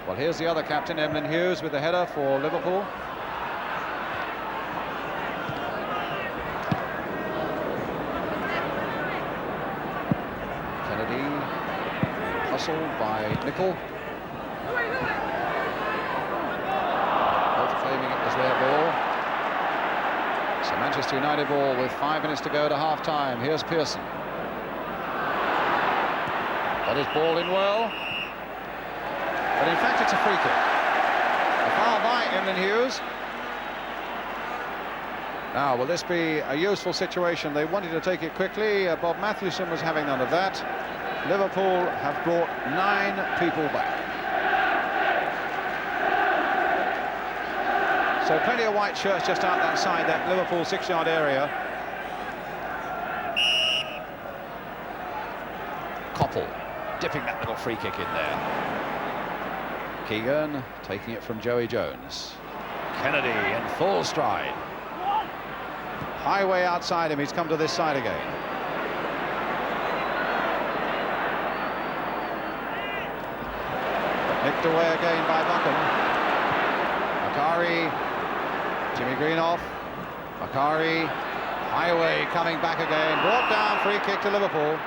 Well, here's the other captain, Emlyn Hughes, with the header for Liverpool. Kennedy, hustled by Nicol. Both claiming it was their ball. So Manchester United ball with 5 minutes to go to half-time. Here's Pearson. Got his ball in well. But in fact, it's a free kick. A foul by Emlyn Hughes. Now, will this be a useful situation? They wanted to take it quickly. Bob Matthewson was having none of that. Liverpool have brought 9 people back. So plenty of white shirts just out that side, that Liverpool 6-yard area. Koppel dipping that little free kick in there. Keegan taking it from Joey Jones. Kennedy in full stride. Highway outside him, he's come to this side again. Nicked away again by Buchan. Macari, Jimmy Greenoff, Macari, Highway coming back again, brought down, free kick to Liverpool.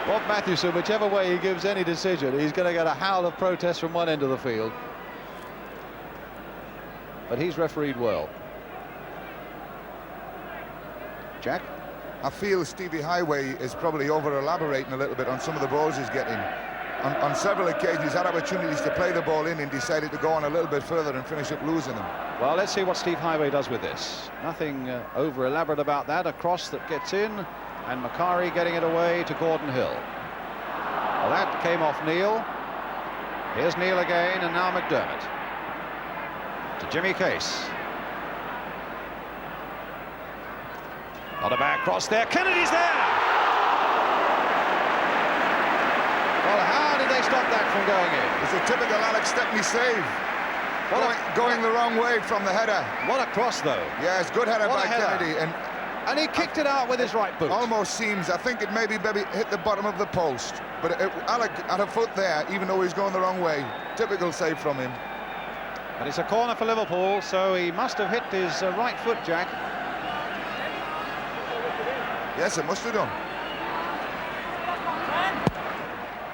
Bob Matthewson, whichever way he gives any decision, he's going to get a howl of protest from one end of the field. But he's refereed well. Jack? I feel Stevie Highway is probably over-elaborating a little bit on some of the balls he's getting. On several occasions, he's had opportunities to play the ball in and decided to go on a little bit further and finish up losing them. Well, let's see what Steve Highway does with this. Nothing over-elaborate about that. A cross that gets in, and Macari getting it away to Gordon Hill. Well, that came off Neil. Here's Neil again, and now McDermott. To Jimmy Case. Not a bad cross there. Kennedy's there! Well, how did they stop that from going in? It's a typical Alex Stepney save. Going the wrong way from the header. What a cross, though. Yeah, it's good header by Kennedy. And he kicked it out with his right boot. Almost seems, I think it maybe hit the bottom of the post. But Alec had a foot there, even though he's going the wrong way. Typical save from him. And it's a corner for Liverpool, so he must have hit his right foot, Jack. Yes, it must have done.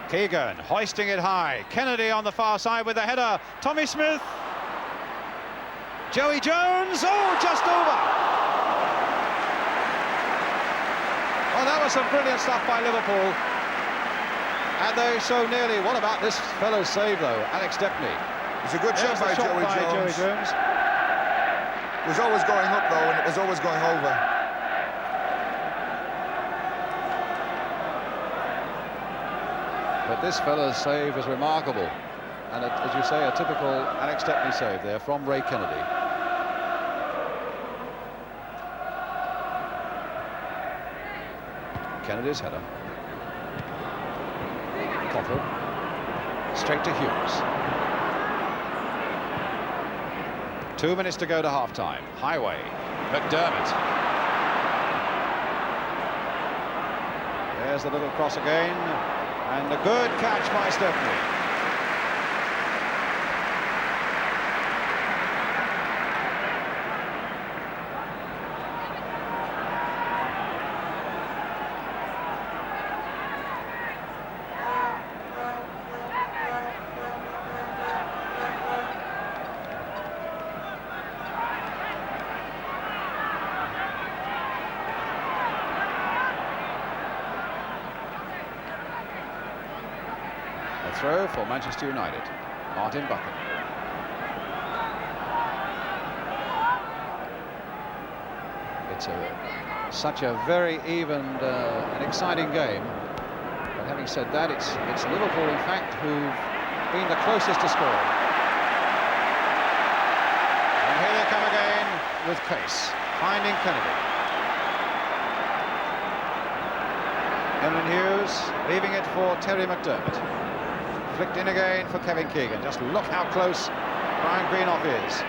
Keegan hoisting it high. Kennedy on the far side with the header. Tommy Smith. Joey Jones. Oh, just over. Oh, that was some brilliant stuff by Liverpool. And they so nearly. What about this fellow's save, though? Alex Stepney. It's a good shot by Joey Jones. It was always going up, though, and it was always going over. But this fellow's save was remarkable. And as you say, a typical Alex Stepney save there from Ray Kennedy. Kennedy's header. Koppel. Straight to Hughes. 2 minutes to go to half-time. Highway. McDermott. There's the little cross again. And a good catch by Stepney. Throw for Manchester United. Martin Buchan. It's such a very even and exciting game. But having said that, it's Liverpool, in fact, who've been the closest to scoring. And here they come again with pace, finding Kennedy. Emlyn Hughes leaving it for Terry McDermott. Flicked in again for Kevin Keegan. Just look how close Brian Greenough is.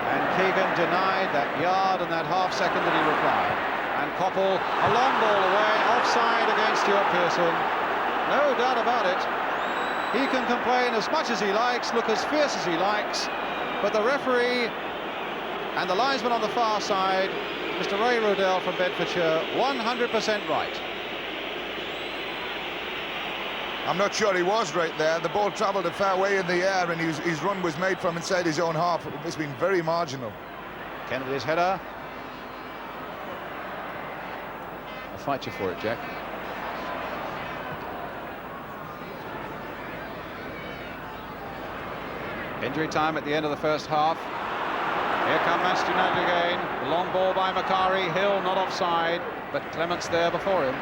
And Keegan denied that yard and that half second that he required. And Koppel, a long ball away, offside against Stuart Pearson. No doubt about it. He can complain as much as he likes, look as fierce as he likes, but the referee and the linesman on the far side, Mr. Ray Rodell from Bedfordshire, 100% right. I'm not sure he was right there. The ball travelled a fair way in the air, and his run was made from inside his own half. It's been very marginal. Kennedy's header. I'll fight you for it, Jack. Injury time at the end of the first half. Here come Manchester United again. The long ball by Macari. Hill not offside, but Clement's there before him.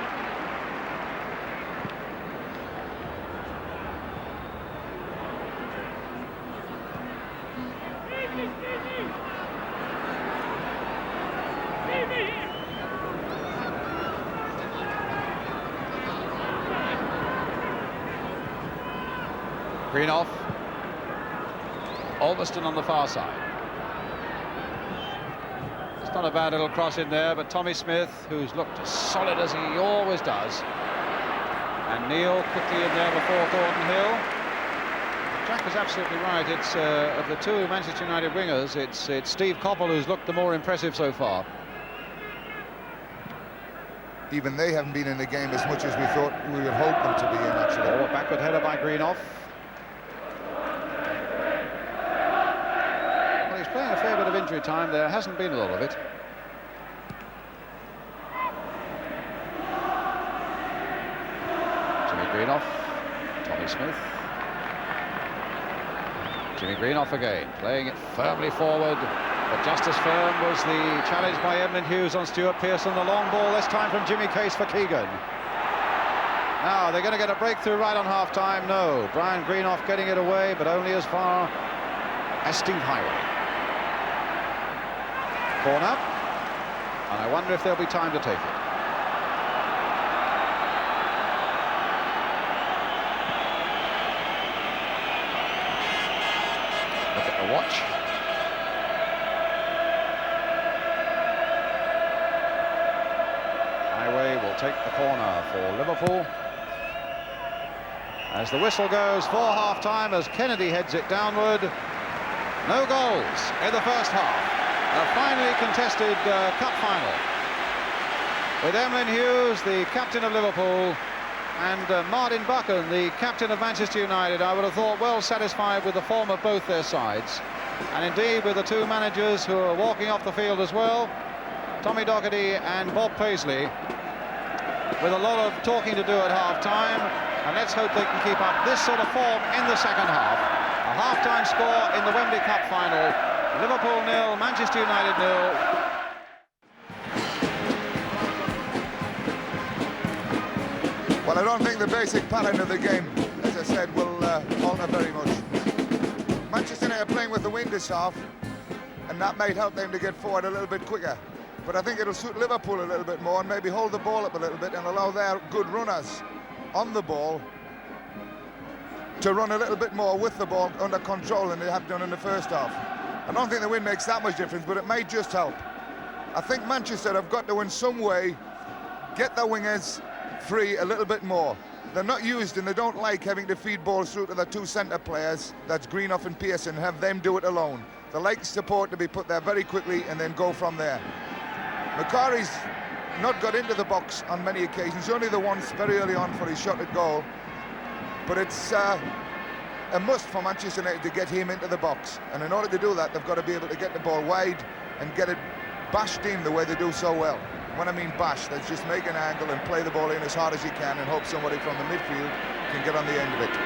Greenough. Almaston on the far side. It's not a bad little cross in there, but Tommy Smith, who's looked as solid as he always does. And Neil quickly in there before Gordon Hill. Jack was absolutely right. It's of the two Manchester United wingers, it's Steve Koppel who's looked the more impressive so far. Even they haven't been in the game as much as we thought we would hope them to be in, actually. Oh, a backward header by Greenough. Well, he's playing a fair bit of injury time. There hasn't been a lot of it. Jimmy Greenough, Tommy Smith. Jimmy Greenough again, playing it firmly forward. But just as firm was the challenge by Emlyn Hughes on Stuart Pearson. The long ball, this time from Jimmy Case for Keegan. Now, they're going to get a breakthrough right on half-time. No, Brian Greenough getting it away, but only as far as Steve Highway. Corner. And I wonder if there'll be time to take it. Look at the watch. Will take the corner for Liverpool. As the whistle goes for half-time, as Kennedy heads it downward. No goals in the first half. A finely contested cup final, with Emlyn Hughes, the captain of Liverpool, and Martin Buchan, the captain of Manchester United. I would have thought well satisfied with the form of both their sides, and indeed with the two managers who are walking off the field as well, Tommy Docherty and Bob Paisley, with a lot of talking to do at half-time, and let's hope they can keep up this sort of form in the second half. A half-time score in the Wembley Cup final. Liverpool 0, Manchester United 0. Well, I don't think the basic pattern of the game, as I said, will alter very much. Manchester United are playing with the wind this half, and that might help them to get forward a little bit quicker. But I think it'll suit Liverpool a little bit more and maybe hold the ball up a little bit and allow their good runners on the ball to run a little bit more with the ball under control than they have done in the first half. I don't think the wind makes that much difference, but it may just help. I think Manchester have got to, in some way, get their wingers free a little bit more. They're not used and they don't like having to feed balls through to their two centre players, that's Greenough and Pearson, have them do it alone. They like support to be put there very quickly and then go from there. Macari's not got into the box on many occasions, only the once very early on for his shot at goal. But it's a must for Manchester United to get him into the box. And in order to do that, they've got to be able to get the ball wide and get it bashed in the way they do so well. When I mean bash, that's just make an angle and play the ball in as hard as you can and hope somebody from the midfield can get on the end of it.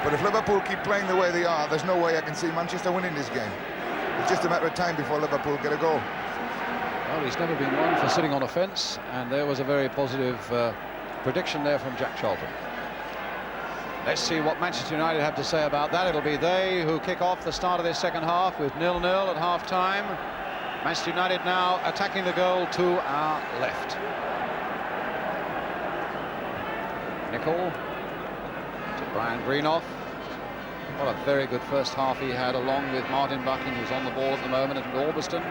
But if Liverpool keep playing the way they are, there's no way I can see Manchester winning this game. It's just a matter of time before Liverpool get a goal. Well, he's never been one for sitting on a fence, and there was a very positive prediction there from Jack Charlton. Let's see what Manchester United have to say about that. It'll be they who kick off the start of this second half with 0-0 at half-time. Manchester United now attacking the goal to our left. Nicol to Brian Greenoff. What a very good first half he had, along with Martin Buchan, who's on the ball at the moment, and Orbiston,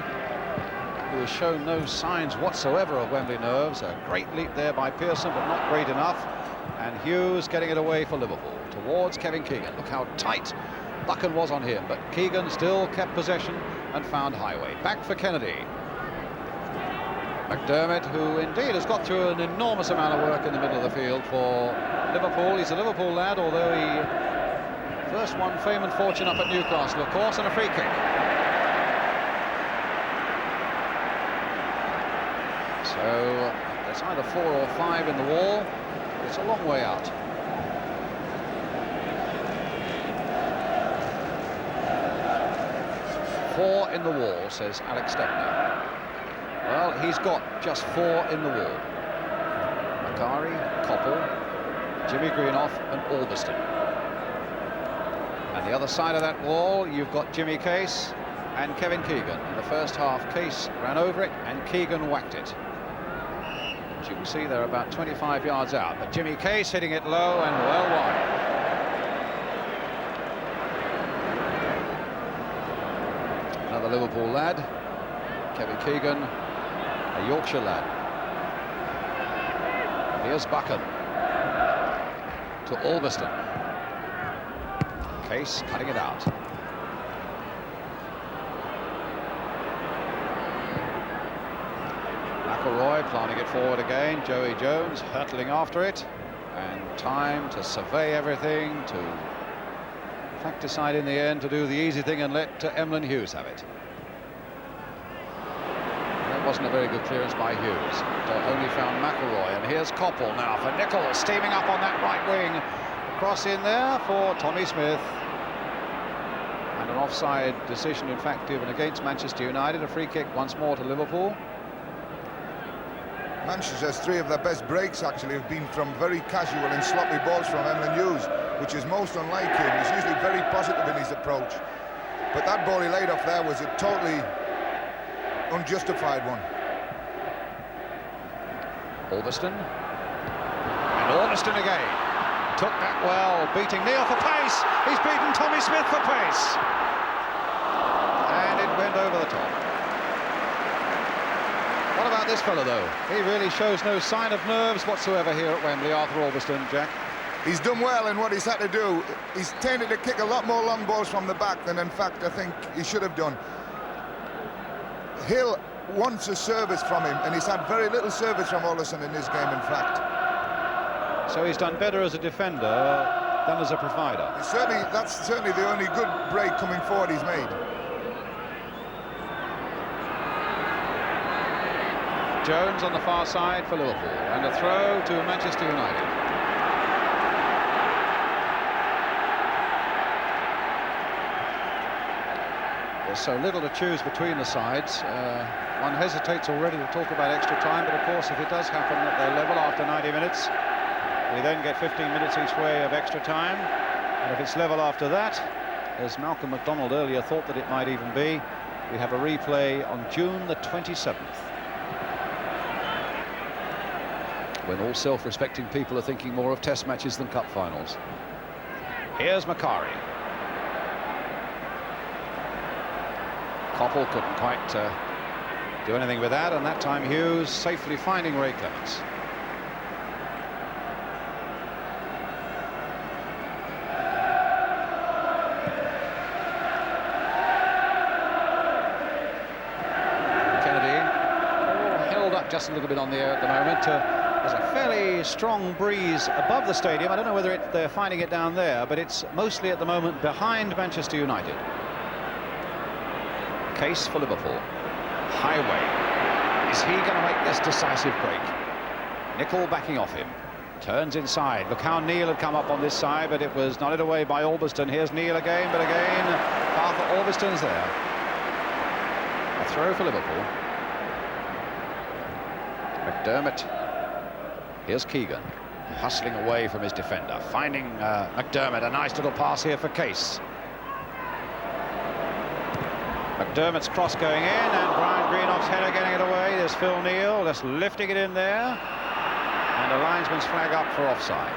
who has shown no signs whatsoever of Wembley nerves. A great leap there by Pearson, but not great enough. And Hughes getting it away for Liverpool towards Kevin Keegan. Look how tight Buchan was on him, but Keegan still kept possession and found highway. Back for Kennedy. McDermott, who indeed has got through an enormous amount of work in the middle of the field for Liverpool. He's a Liverpool lad, although he first won fame and fortune up at Newcastle, of course, and a free kick. So there's either 4 or 5 in the wall. It's a long way out. Four in the wall, says Alex Stepner. Well, he's got just 4 in the wall. Macari, Koppel, Jimmy Greenoff and Orbiston. And the other side of that wall, you've got Jimmy Case and Kevin Keegan. In the first half, Case ran over it and Keegan whacked it. As you can see, they're about 25 yards out, but Jimmy Case hitting it low and well wide. Another Liverpool lad, Kevin Keegan, a Yorkshire lad. Here's Buchan to Orbiston. Case cutting it out. McElroy planting it forward again. Joey Jones hurtling after it, and time to survey everything, to in fact decide in the end to do the easy thing and let Emlyn Hughes have it. That wasn't a very good clearance by Hughes. Only found McElroy, and here's Koppel now for Nicol, steaming up on that right wing. Cross in there for Tommy Smith. And an offside decision, in fact, given against Manchester United. A free kick once more to Liverpool. Manchester's 3 of their best breaks actually have been from very casual and sloppy balls from Emlyn Hughes, which is most unlike him. He's usually very positive in his approach. But that ball he laid off there was a totally unjustified one. Orbiston. And Orbiston again. Took that well, beating Neil for pace. He's beaten Tommy Smith for pace. And it went over the top. What about this fellow, though? He really shows no sign of nerves whatsoever here at Wembley, Arthur Orbiston, Jack. He's done well in what he's had to do. He's tended to kick a lot more long balls from the back than, in fact, I think he should have done. Hill wants a service from him, and he's had very little service from Orbiston in this game, in fact. So he's done better as a defender than as a provider. That's certainly the only good break coming forward he's made. Jones on the far side for Liverpool, and a throw to Manchester United. There's so little to choose between the sides. One hesitates already to talk about extra time, but of course if it does happen that they're level after 90 minutes, we then get 15 minutes each way of extra time. And if it's level after that, as Malcolm MacDonald earlier thought that it might even be, we have a replay on June the 27th. When all self-respecting people are thinking more of test matches than cup finals. Here's Macari. Koppel couldn't quite do anything with that, and that time Hughes safely finding Ray Clements. Kennedy, held up just a little bit on the air at the moment. There's a fairly strong breeze above the stadium. I don't know whether they're finding it down there, but it's mostly at the moment behind Manchester United. Case for Liverpool. Highway. Is he going to make this decisive break? Nicol backing off him. Turns inside. Look how Neal had come up on this side, but it was nodded away by Albiston. Here's Neal again, but again, Arthur Albiston's there. A throw for Liverpool. McDermott. Here's Keegan, hustling away from his defender, finding McDermott. A nice little pass here for Case. McDermott's cross going in, and Brian Greenoff's header getting it away. There's Phil Neal just lifting it in there. And a linesman's flag up for offside.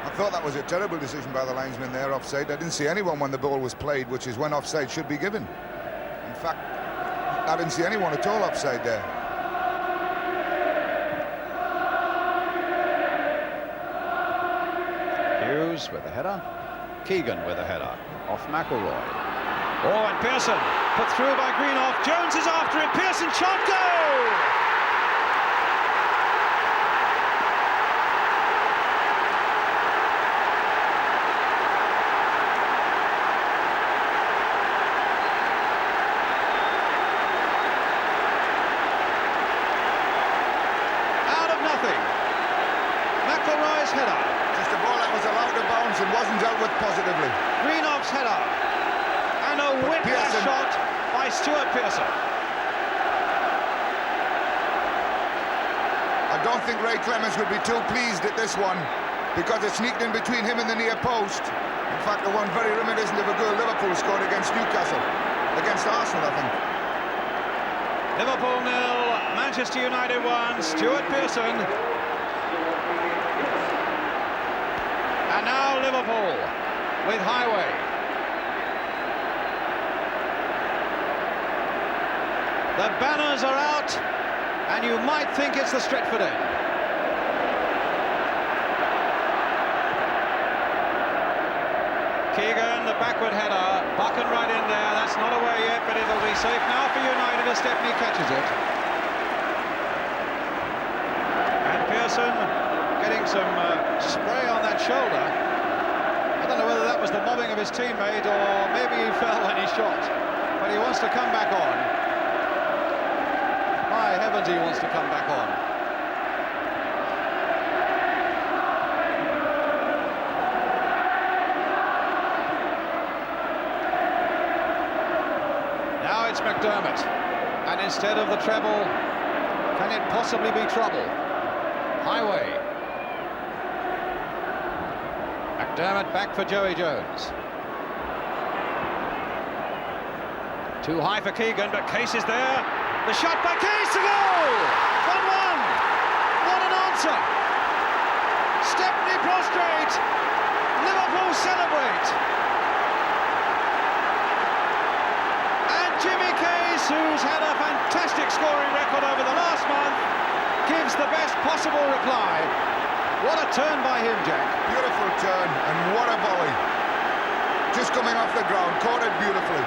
I thought that was a terrible decision by the linesman there, offside. I didn't see anyone when the ball was played, which is when offside should be given. In fact, I didn't see anyone at all offside there. Hughes with the header. Keegan with the header. Off McElroy. Oh, and Pearson put through by Greenoff. Jones is after him. Pearson shot, goal! Header. Just a ball that was allowed to bounce and wasn't dealt with positively. Greenoff's header. And a whiplash shot by Stuart Pearson. I don't think Ray Clements would be too pleased at this one because it sneaked in between him and the near post. In fact, the one very reminiscent of a goal Liverpool scored against Newcastle. Against Arsenal, I think. Liverpool 0, Manchester United 1. Stuart Pearson. And now Liverpool with Highway. The banners are out, and you might think it's the Stretford end. Keegan, the backward header, Buchan right in there. That's not away yet, but it'll be safe now for United as Stepney catches it. And Pearson getting some spray on that shoulder. I don't know whether that was the mobbing of his teammate or maybe he fell when he shot, but he wants to come back on. My heavens, he wants to come back on. Now it's McDermott, and instead of the treble, can it possibly be trouble? Highway. McDermott back for Joey Jones. Too high for Keegan, but Case is there. The shot by Case, a goal! 1-1. What an answer! Stepney prostrate. Liverpool celebrate. And Jimmy Case, who's had a fantastic scoring record over the last month, gives the best possible reply. What a turn by him, Jack. Beautiful turn, and what a volley. Just coming off the ground, caught it beautifully.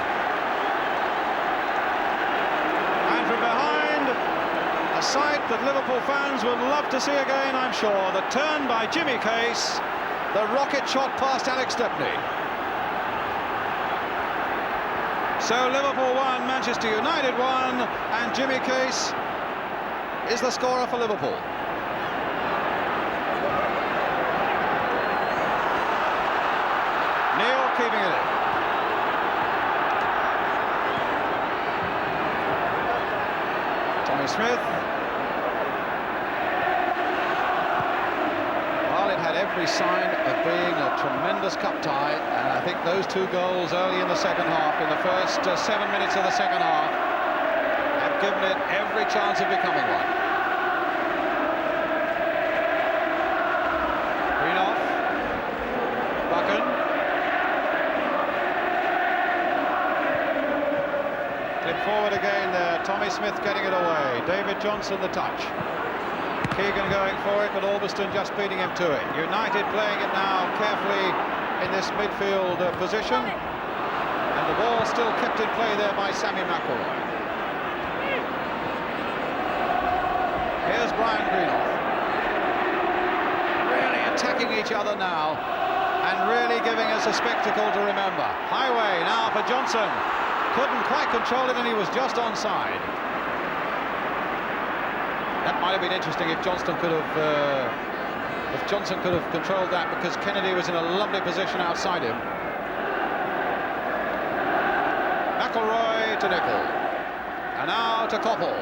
And from behind, a sight that Liverpool fans would love to see again, I'm sure. The turn by Jimmy Case, the rocket shot past Alex Stepney. So Liverpool 1, Manchester United 1, and Jimmy Case is the scorer for Liverpool. Neal keeping it in. Tommy Smith. Well, it had every sign of being a tremendous cup tie, and I think those two goals early in the second half, in the first 7 minutes of the second half, have given it every chance of becoming one. Greenoff. Buchan. Clip forward again there. Tommy Smith getting it away. David Johnson the touch. Keegan going for it, but Albiston just beating him to it. United playing it now carefully in this midfield position. And the ball still kept in play there by Sammy McElroy. Here's Brian Greenoff. Really attacking each other now and really giving us a spectacle to remember. Highway now for Johnson. Couldn't quite control it, and he was just onside. That might have been interesting if Johnston could have Johnson could have controlled that because Kennedy was in a lovely position outside him. McElroy to Nicol. And now to Koppel.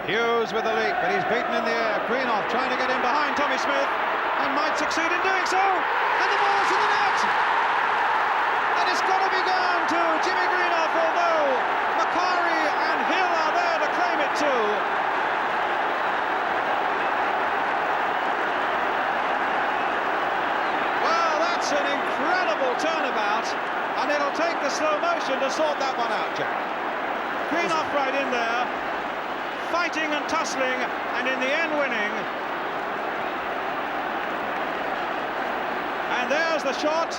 Hughes with the leap, but he's beaten in the air. Greenough trying to get in behind Tommy Smith and might succeed in doing so. And the ball's in the net. And it's got to be down to Jimmy Greenough, although Macari and Hill are there to claim it too. Well, that's an incredible turnabout, and it'll take the slow motion to sort that one out, Jack. Greenough right in there, fighting and tussling, and in the end winning. And there's the shot.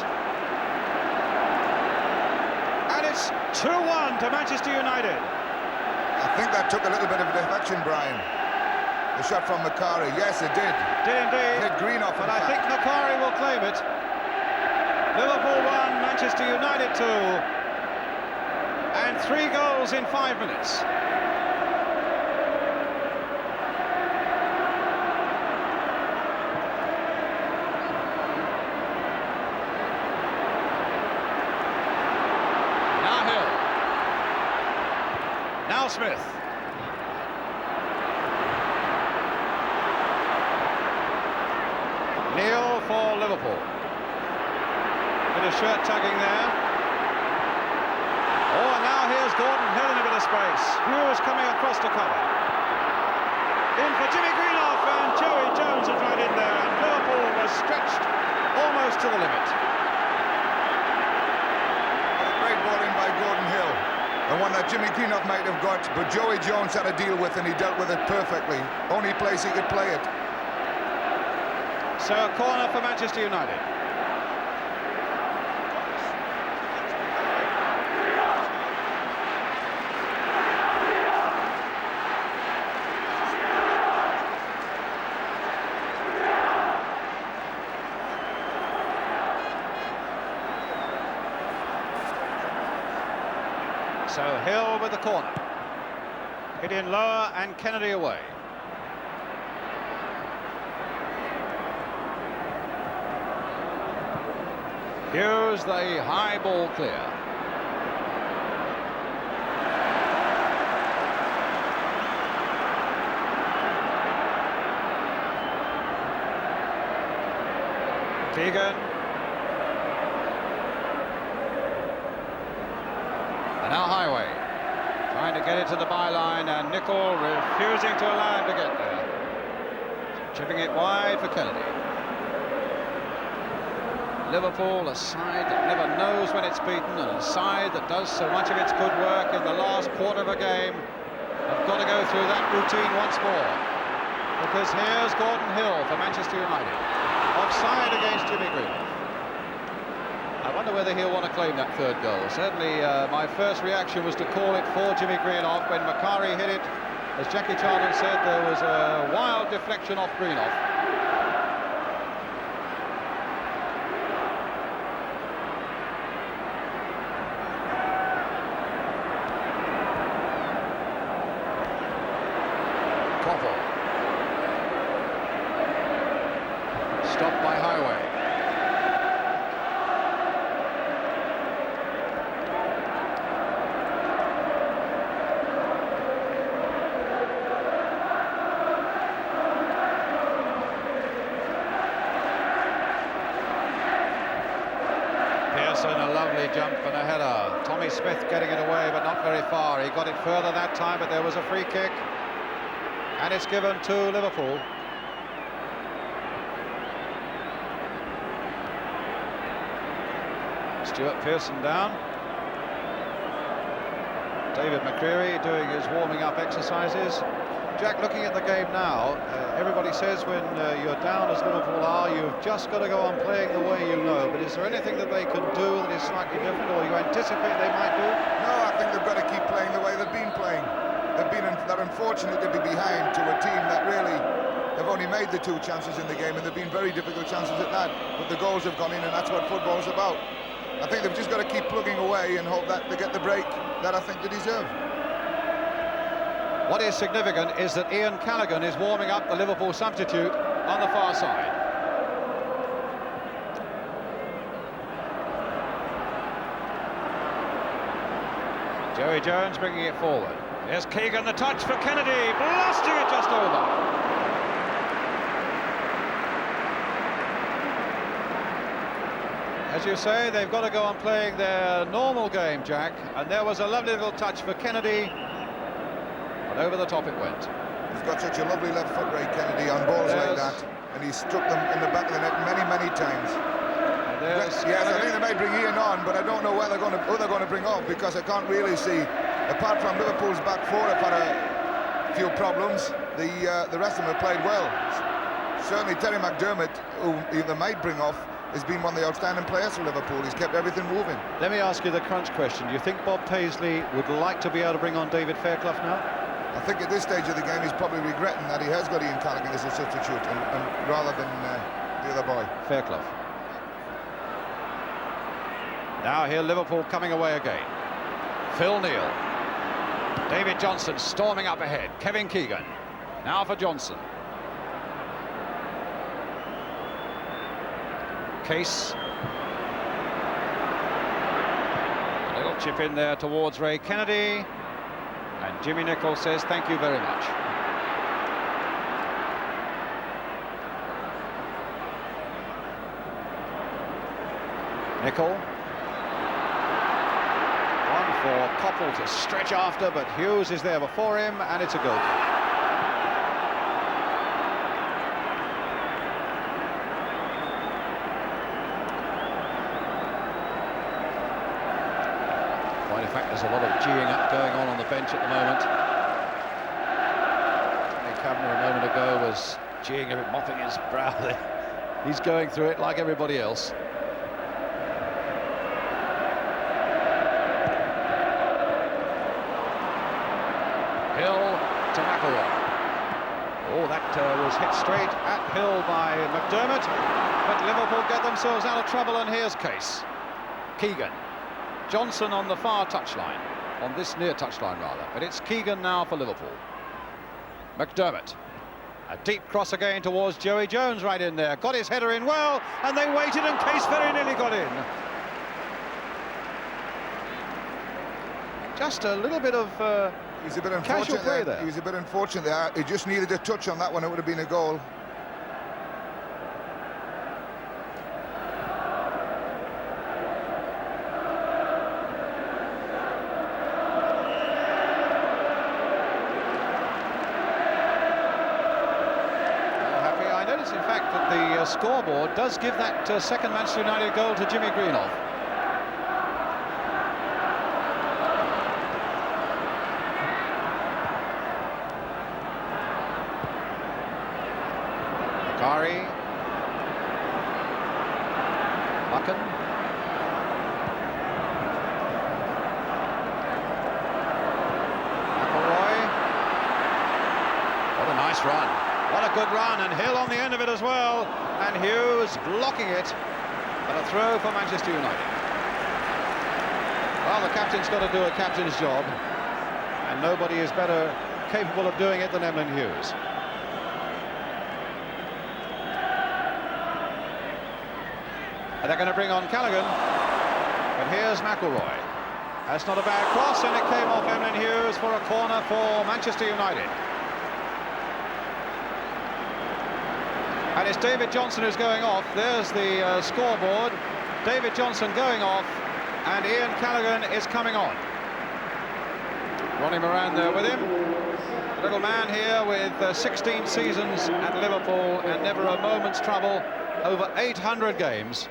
And it's 2-1 to Manchester United. I think that took a little bit of deflection, Brian. The shot from Macari, yes, it did. Did indeed. Hit Greenough, but I think Macari will claim it. Liverpool 1, Manchester United 2. And 3 goals in 5 minutes. Now Smith. Neil for Liverpool. Bit of shirt tugging there. Oh, and now here's Gordon Hill in a bit of space. Hughes coming across to cover. In for Jimmy Greenough, and Joey Jones is right in there, and Liverpool was stretched almost to the limit. Great ball in by Gordon Hill. The one that Jimmy Greenough might have got, but Joey Jones had to deal with, and he dealt with it perfectly. Only place he could play it. So a corner for Manchester United. So Hill with the corner. Hit in lower and Kennedy away. Here's the high ball clear. Tegan. And now Highway, trying to get it to the byline, and Nicol refusing to allow him to get there. Chipping it wide for Kennedy. Liverpool, a side that never knows when it's beaten, and a side that does so much of its good work in the last quarter of a game, have got to go through that routine once more. Because here's Gordon Hill for Manchester United. Offside against Jimmy Greenough. I wonder whether he'll want to claim that third goal. Certainly, my first reaction was to call it for Jimmy Greenough. When Macari hit it, as Jackie Charlton said, there was a wild deflection off Greenough. Koppel. Stopped by Highway. A lovely jump and a header. Tommy Smith getting it away, but not very far. He got it further that time, but there was a free kick, and it's given to Liverpool. Stuart Pearson down. David McCreary doing his warming-up exercises. Jack, looking at the game now, everybody says when you're down as Liverpool are, you've just got to go on playing the way you know. But is there anything that they can do that is slightly different, or you anticipate they might do? No, I think they've got to keep playing the way they've been playing. They're unfortunate to be behind to a team that really have only made the 2 chances in the game, and they've been very difficult chances at that. But the goals have gone in, and that's what football's about. I think they've just got to keep plugging away and hope that they get the break that I think they deserve. What is significant is that Ian Callaghan is warming up, the Liverpool substitute, on the far side. Joey Jones bringing it forward. There's Keegan, the touch for Kennedy, blasting it just over. As you say, they've got to go on playing their normal game, Jack, and there was a lovely little touch for Kennedy, but over the top it went. He's got such a lovely left foot, Ray Kennedy, on balls like that, and he struck them in the back of the net many, many times. Yes, I think they might bring Ian on, but I don't know who they're going to bring off, because I can't really see, apart from Liverpool's back four have had a few problems, the rest of them have played well. Certainly Terry McDermott, who they might bring off, has been one of the outstanding players for Liverpool. He's kept everything moving. Let me ask you the crunch question. Do you think Bob Paisley would like to be able to bring on David Fairclough now? I think at this stage of the game he's probably regretting that he has got Ian Callaghan as a substitute and rather than the other boy. Fairclough. Now here Liverpool coming away again. Phil Neal. David Johnson storming up ahead. Kevin Keegan. Now for Johnson. Case. A little chip in there towards Ray Kennedy. And Jimmy Nicholl says thank you very much. Nicholl. One for Coppell to stretch after, but Hughes is there before him, and it's a goal kick. In fact, there's a lot of geeing up going on the bench at the moment. Kavanagh a moment ago was geeing a bit, mopping his brow there. He's going through it like everybody else. Hill to McElroy. Oh, that was hit straight at Hill by McDermott, but Liverpool get themselves out of trouble, and here's Case. Keegan. Johnson on the far touchline, on this near touchline rather, but it's Keegan now for Liverpool. McDermott, a deep cross again towards Joey Jones, right in there, got his header in well, and they waited, and Case very nearly got in. Just a little bit of he's a bit casual play there. He was a bit unfortunate there. He just needed a touch on that one, it would have been a goal. In fact, that the scoreboard does give that second Manchester United goal to Jimmy Greenoff. Bakari. Buchan. McElroy. What a nice run. What a good run, and Hill on the end of it as well, and Hughes blocking it, and a throw for Manchester United. Well, the captain's got to do a captain's job, and nobody is better capable of doing it than Emlyn Hughes. And they're going to bring on Callaghan, but here's McElroy. That's not a bad cross, and it came off Emlyn Hughes for a corner for Manchester United. And it's David Johnson who's going off. There's the scoreboard. David Johnson going off, and Ian Callaghan is coming on. Ronnie Moran there with him. A little man here with 16 seasons at Liverpool and never a moment's trouble. Over 800 games.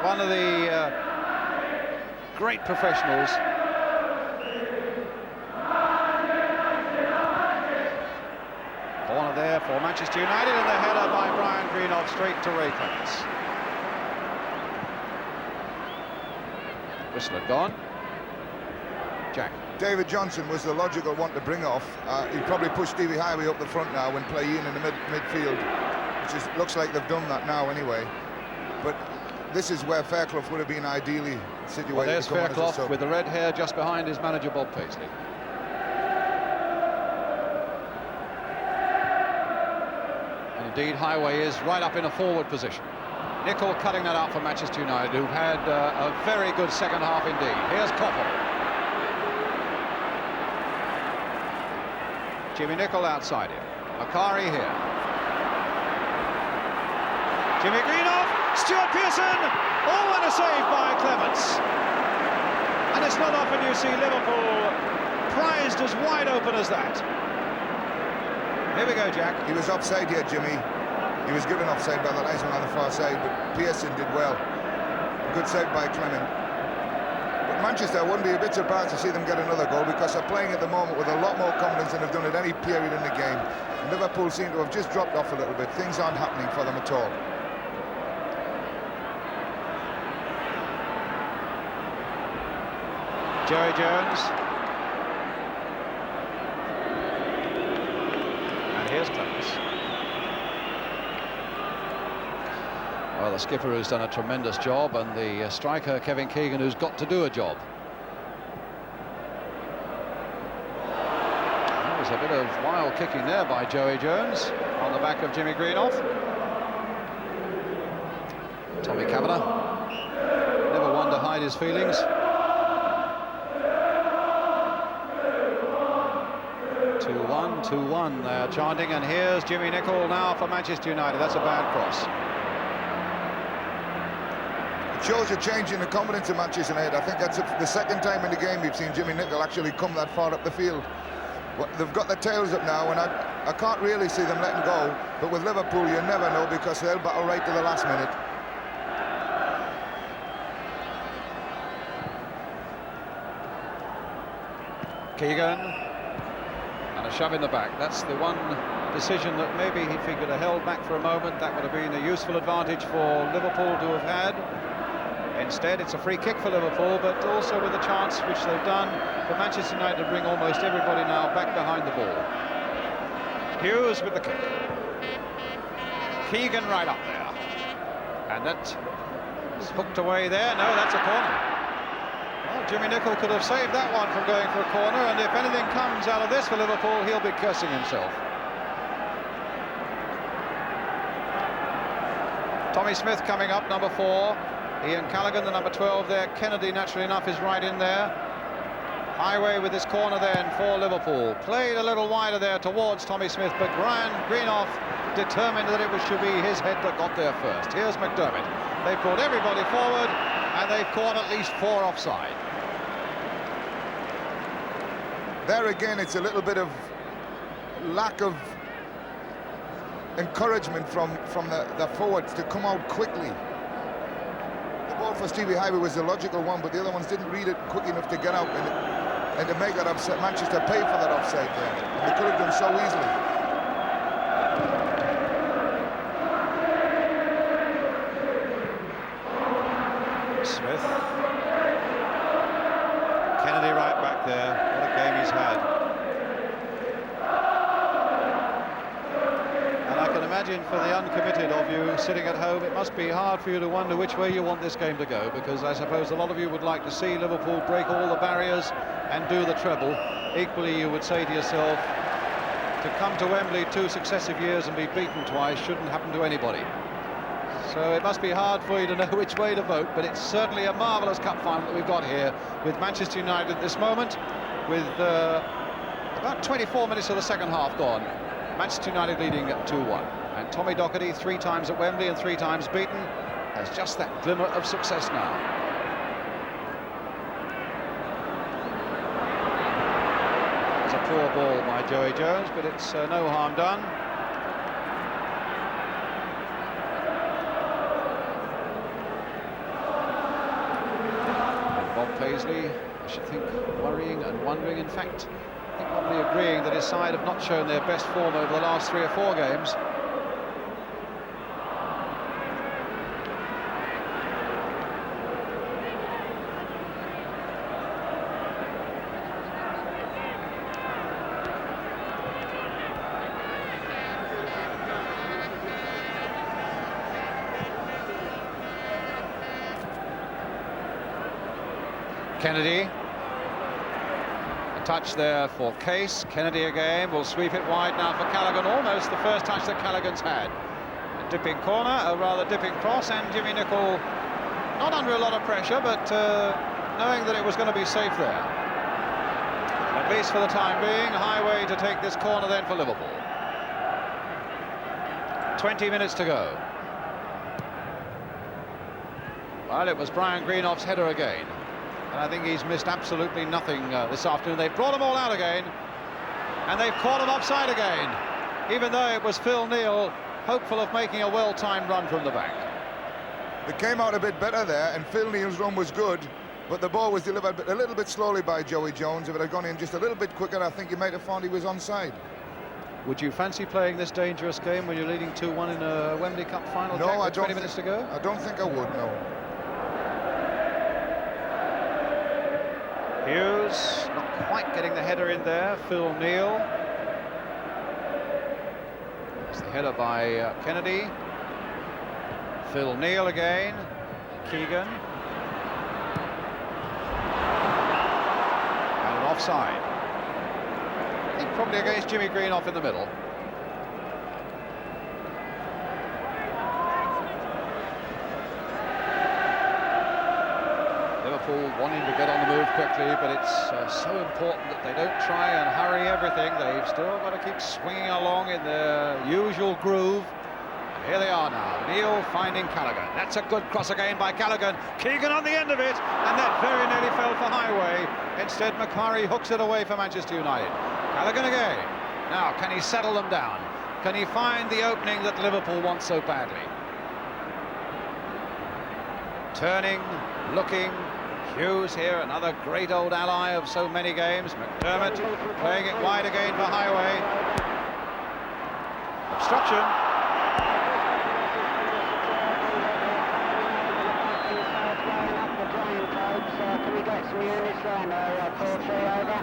One of the great professionals. Corner there for Manchester United, and the header by Brian Greenoff straight to Ray Clements. Whistle had gone. Jack. David Johnson was the logical one to bring off. He probably pushed Stevie Highway up the front now and play Ian in the midfield, which looks like they've done that now anyway. But this is where Fairclough would have been ideally situated. Well, there's to come Fairclough on as a sub. with the red hair just behind his manager Bob Paisley. Indeed, Highway is right up in a forward position. Nicol cutting that out for Manchester United, who've had a very good second half indeed. Here's Koppel. Jimmy Nicol outside him. Macari here. Jimmy Greenoff, Stuart Pearson. Oh, and a save by Clements. And it's not often you see Liverpool prized as wide open as that. Here we go, Jack. He was offside here, Jimmy. He was given offside by the linesman on the far side, but Pearson did well. Good save by Clement. But Manchester wouldn't be a bit surprised to see them get another goal, because they're playing at the moment with a lot more confidence than they've done at any period in the game. Liverpool seem to have just dropped off a little bit. Things aren't happening for them at all. Joey Jones. And here's Clements. Well, the skipper who's done a tremendous job, and the striker Kevin Keegan, who's got to do a job. There was a bit of wild kicking there by Joey Jones on the back of Jimmy Greenoff. Tommy Kavanagh, never one to hide his feelings. 2-1, 2-1 they're chanting, and here's Jimmy Nicol now for Manchester United. That's a bad cross. Shows a change in the confidence of Manchester United. I think that's the second time in the game we've seen Jimmy Nicol actually come that far up the field. They've got their tails up now, and I can't really see them letting go. But with Liverpool, you never know, because they'll battle right to the last minute. Keegan, and a shove in the back. That's the one decision that maybe if he could have held back for a moment, that would have been a useful advantage for Liverpool to have had. Instead, it's a free kick for Liverpool, but also with a chance, which they've done, for Manchester United to bring almost everybody now back behind the ball. Hughes with the kick. Keegan right up there. And that is hooked away there. No, that's a corner. Well, Jimmy Nicol could have saved that one from going for a corner, and if anything comes out of this for Liverpool, he'll be cursing himself. Tommy Smith coming up, number 4. Ian Callaghan, the number 12 there. Kennedy, naturally enough, is right in there. Highway with this corner then for Liverpool. Played a little wider there towards Tommy Smith, but Greenoff determined that it should be his head that got there first. Here's McDermott. They've brought everybody forward, and they've caught at least 4 offside. There again, it's a little bit of lack of encouragement from the forwards to come out quickly. The ball for Stevie Highway was the logical one, but the other ones didn't read it quick enough to get out and to make that upset. Manchester paid for that offside there, and they could have done so easily. Smith. Kennedy right back there. What a game he's had. Imagine for the uncommitted of you sitting at home, it must be hard for you to wonder which way you want this game to go, because I suppose a lot of you would like to see Liverpool break all the barriers and do the treble. Equally, you would say to yourself, to come to Wembley 2 successive years and be beaten twice shouldn't happen to anybody. So it must be hard for you to know which way to vote, but it's certainly a marvellous cup final that we've got here with Manchester United at this moment, with about 24 minutes of the second half gone. Manchester United leading at 2-1. And Tommy Docherty, 3 times at Wembley and 3 times beaten, has just that glimmer of success now. It's a poor ball by Joey Jones, but it's no harm done. And Bob Paisley, I should think, worrying and wondering. In fact, I think probably agreeing that his side have not shown their best form over the last 3 or 4 games. Kennedy. touch there for Case. Kennedy again will sweep it wide now for Callaghan, almost the first touch that Callaghan's had. A dipping corner, a rather dipping cross, and Jimmy Nicholl not under a lot of pressure, but knowing that it was going to be safe there. At least for the time being, Highway to take this corner then for Liverpool. 20 minutes to go. Well, it was Brian Greenoff's header again. And I think he's missed absolutely nothing this afternoon. They've brought them all out again, and they've caught them offside again, even though it was Phil Neal hopeful of making a well-timed run from the back. They came out a bit better there, and Phil Neal's run was good, but the ball was delivered a little bit slowly by Joey Jones. If it had gone in just a little bit quicker, I think he might have found he was onside. Would you fancy playing this dangerous game when you're leading 2-1 in a Wembley Cup final? No, Jack, I with don't. 20 minutes to go. I don't think I would. No. Hughes not quite getting the header in there. Phil Neal. It's the header by Kennedy. Phil Neal again. Keegan. And an offside. I think probably against Jimmy Greenoff in the middle. Liverpool wanting to get on the move quickly, but it's so important that they don't try and hurry everything. They've still got to keep swinging along in their usual groove. And here they are now. Neal finding Callaghan. That's a good cross again by Callaghan. Keegan on the end of it, and that very nearly fell for Highway. Instead, Macari hooks it away for Manchester United. Callaghan again. Now, can he settle them down? Can he find the opening that Liverpool wants so badly? Turning, looking. Hughes here, another great old ally of so many games. McDermott playing it wide again for Highway. Obstruction. Can we get some units round 4-3 over?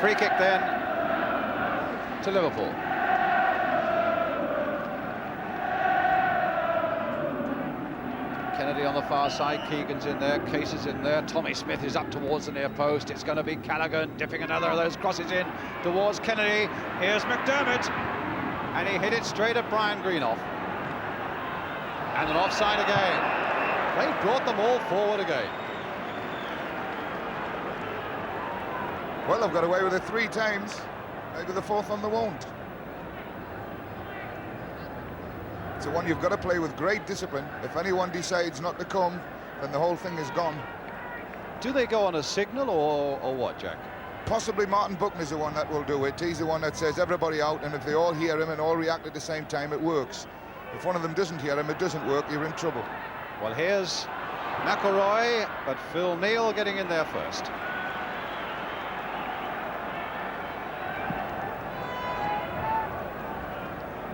Free kick then to Liverpool. Kennedy on the far side, Keegan's in there, Case is in there, Tommy Smith is up towards the near post. It's going to be Callaghan dipping another of those crosses in towards Kennedy. Here's McDermott, and he hit it straight at Brian Greenoff. And an offside again. They brought them all forward again. Well, they've got away with it 3 times. Maybe the 4th one they won't. It's the one you've got to play with great discipline. If anyone decides not to come, then the whole thing is gone. Do they go on a signal or what, Jack? Possibly Martin Buckner's the one that will do it. He's the one that says everybody out, and if they all hear him and all react at the same time, it works. If one of them doesn't hear him, it doesn't work, you're in trouble. Well, here's McElroy, but Phil Neal getting in there first.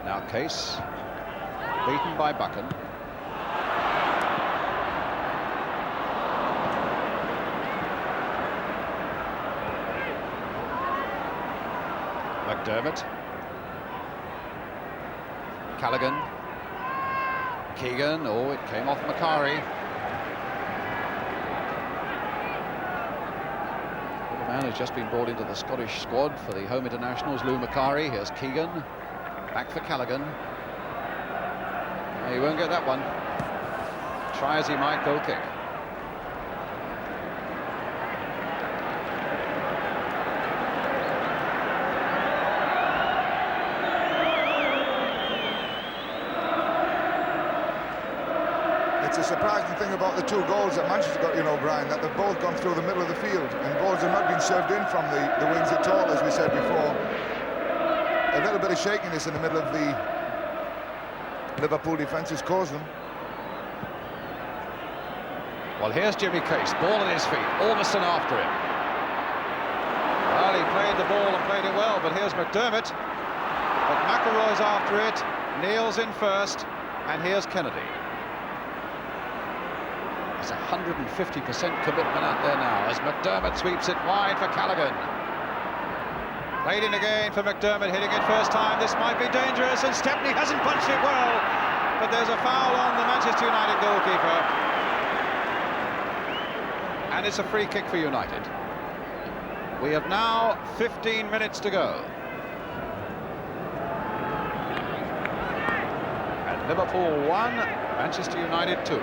Now Case, beaten by Buchan. McDermott. Callaghan. Keegan, oh, it came off Macari. The man who's just been brought into the Scottish squad for the home internationals, Lou Macari. Here's Keegan, back for Callaghan. He won't get that one. Try as he might, goal kick. It's a surprising thing about the 2 goals that Manchester got, you know, Brian, that they've both gone through the middle of the field, and balls have not been served in from the wings at all, as we said before. A little bit of shakiness in the middle of the Liverpool defence has caused them. Well, here's Jimmy Case, ball at his feet, Ormiston after him. Well, he played the ball and played it well, but here's McDermott. But McElroy's after it, Neal's in first, and here's Kennedy. There's 150% commitment out there now as McDermott sweeps it wide for Callaghan. Played in again for McDermott, hitting it first time. This might be dangerous, and Stepney hasn't punched it well, but there's a foul on the Manchester United goalkeeper. and it's a free kick for United. We have now 15 minutes to go. And Liverpool 1, Manchester United 2.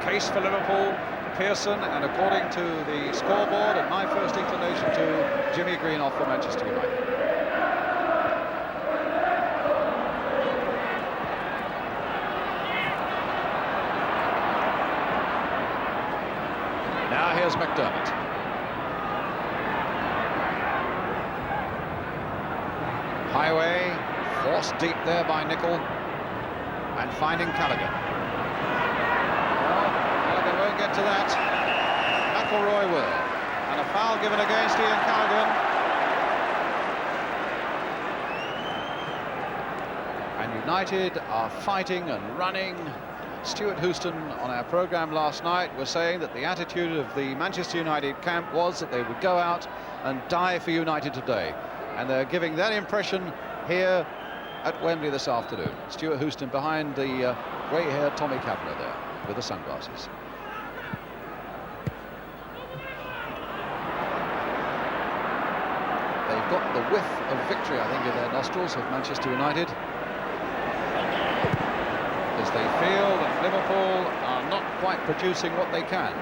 Case for Liverpool, Pearson, and according to the scoreboard and my first inclination to Jimmy Greenoff for Manchester United. Now here's McDermott. Highway, forced deep there by Nicol, and finding Callaghan. Well, Callaghan won't get to that. McElroy will. And a foul given against Ian Callaghan. And United are fighting and running. Stuart Houston on our programme last night was saying that the attitude of the Manchester United camp was that they would go out and die for United today. And they're giving that impression here at Wembley this afternoon. Stuart Houston behind the grey-haired Tommy Kavanagh there with the sunglasses. They've got the whiff of victory, I think, in their nostrils of Manchester United, as they feel that Liverpool are not quite producing what they can.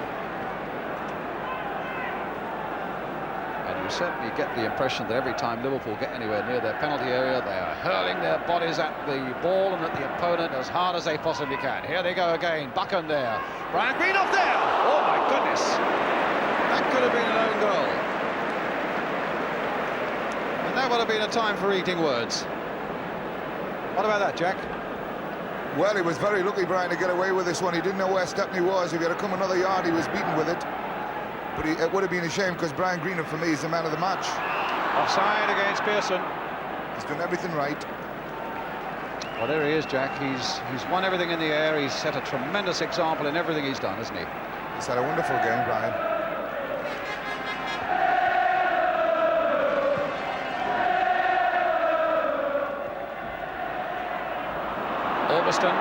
And you certainly get the impression that every time Liverpool get anywhere near their penalty area, they are hurling their bodies at the ball and at the opponent as hard as they possibly can. Here they go again. Buchan there. Brian Greenoff there. Oh my goodness. That could have been an own goal. And that would have been a time for eating words. What about that, Jack? Well, he was very lucky, Brian, to get away with this one. He didn't know where Stepney was. If he had come another yard, he was beaten with it. But it would have been a shame, because Brian Greenoff, for me, is the man of the match. Offside against Pearson. He's done everything right. Well, there he is, Jack. He's won everything in the air. He's set a tremendous example in everything he's done, hasn't he? He's had a wonderful game, Brian. Alberston.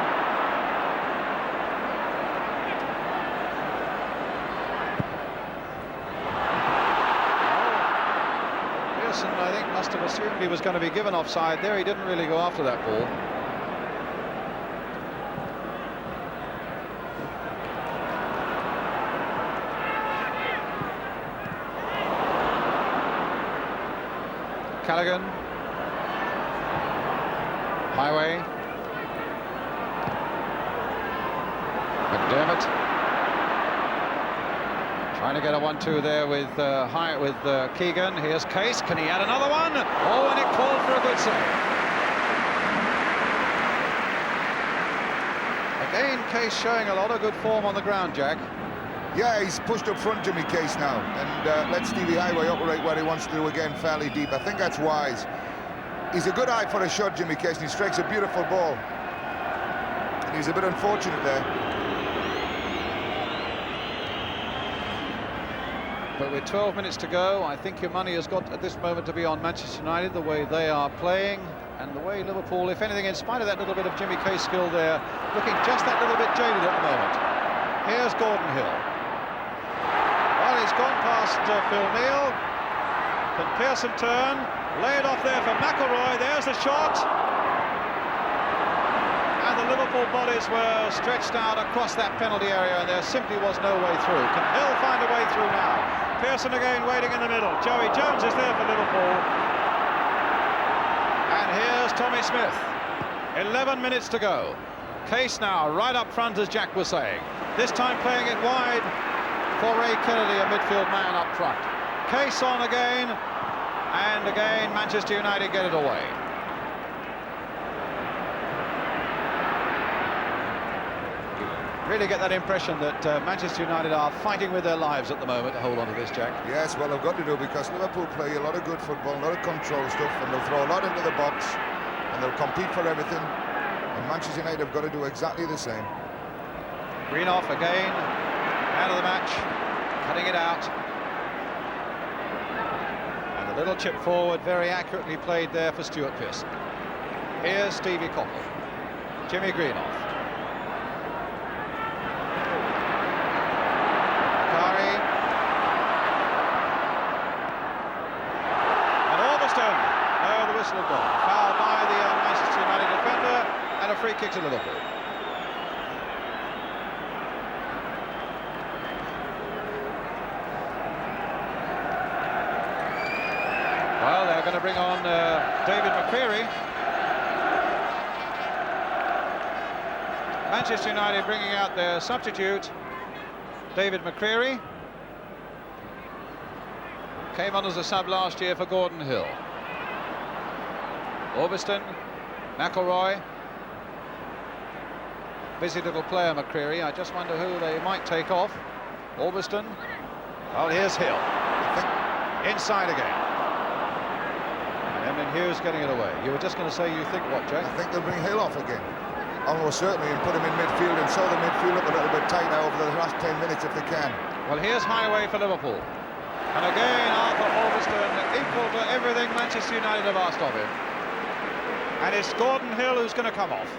Pearson, I think, must have assumed he was going to be given offside there. He didn't really go after that ball. Callaghan. Highway. McDermott trying to get a 1-2 there with Keegan. Here's Case. Can he add another one? Oh, and it called for a good save. Again, Case showing a lot of good form on the ground, Jack. Yeah, he's pushed up front, Jimmy Case now, and let Stevie Highway operate where he wants to do again, fairly deep. I think that's wise. He's a good eye for a shot, Jimmy Case, and he strikes a beautiful ball. And he's a bit unfortunate there. But with 12 minutes to go, I think your money has got at this moment to be on Manchester United, the way they are playing, and the way Liverpool, if anything, in spite of that little bit of Jimmy Case skill there, looking just that little bit jaded at the moment. Here's Gordon Hill. Well, he's gone past Phil Neal. Can Pearson turn? Lay it off there for McElroy. There's the shot. And the Liverpool bodies were stretched out across that penalty area, and there simply was no way through. Can Hill find a way through now? Pearson again waiting in the middle. Joey Jones is there for Liverpool. And here's Tommy Smith. 11 minutes to go. Case now right up front, as Jack was saying. This time playing it wide for Ray Kennedy, a midfield man up front. Case on again, and again Manchester United get it away. Really get that impression that Manchester United are fighting with their lives at the moment to hold on to this, Jack. Yes, well, they've got to do, because Liverpool play a lot of good football, a lot of control stuff, and they'll throw a lot into the box, and they'll compete for everything. And Manchester United have got to do exactly the same. Greenoff again, out of the match, cutting it out. And the little chip forward, very accurately played there for Stuart Pearson. Here's Stevie Coppell. Jimmy Greenoff. Ormiston. No, the whistle had gone. Foul by the Manchester United defender, and a free kick to Liverpool. Well, they're going to bring on David McCreary. Manchester United bringing out their substitute, David McCreary. Came on as a sub last year for Gordon Hill. Ormiston, McElroy. Busy little player, McCreary. I just wonder who they might take off. Ormiston. Well, here's Hill. Inside again. And Hughes getting it away. You were just going to say you think what, Jack? I think they'll bring Hill off again. Almost certainly, and put him in midfield and show the midfield up a little bit tighter over the last 10 minutes if they can. Well, here's Highway for Liverpool. And again, Arthur Ormiston equal to everything Manchester United have asked of him. And it's Gordon Hill who's going to come off.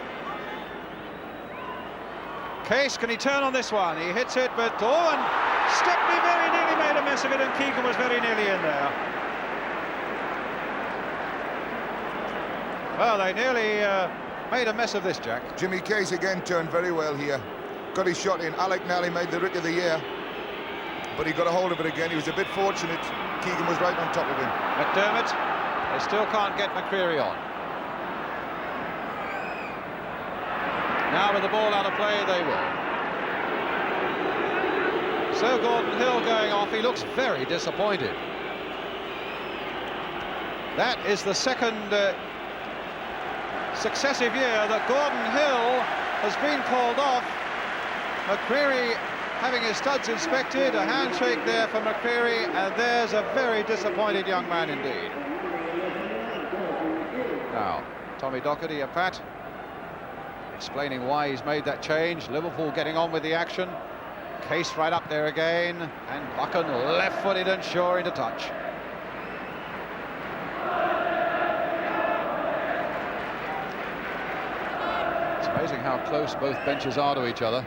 Case, can he turn on this one? He hits it, but and Stepney very nearly made a mess of it, and Keegan was very nearly in there. Well, they nearly made a mess of this, Jack. Jimmy Case again turned very well here. Got his shot in. Alec Nally made the Rick of the Year, but he got a hold of it again. He was a bit fortunate. Keegan was right on top of him. McDermott, they still can't get McCreary on. Now with the ball out of play, they will. So Gordon Hill going off, he looks very disappointed. That is the second successive year that Gordon Hill has been called off. McCreary having his studs inspected, a handshake there for McCreary, and there's a very disappointed young man indeed. Now, Tommy Docherty, a pat, explaining why he's made that change. Liverpool getting on with the action. Case right up there again, and Buchan left-footed and sure into touch. It's amazing how close both benches are to each other.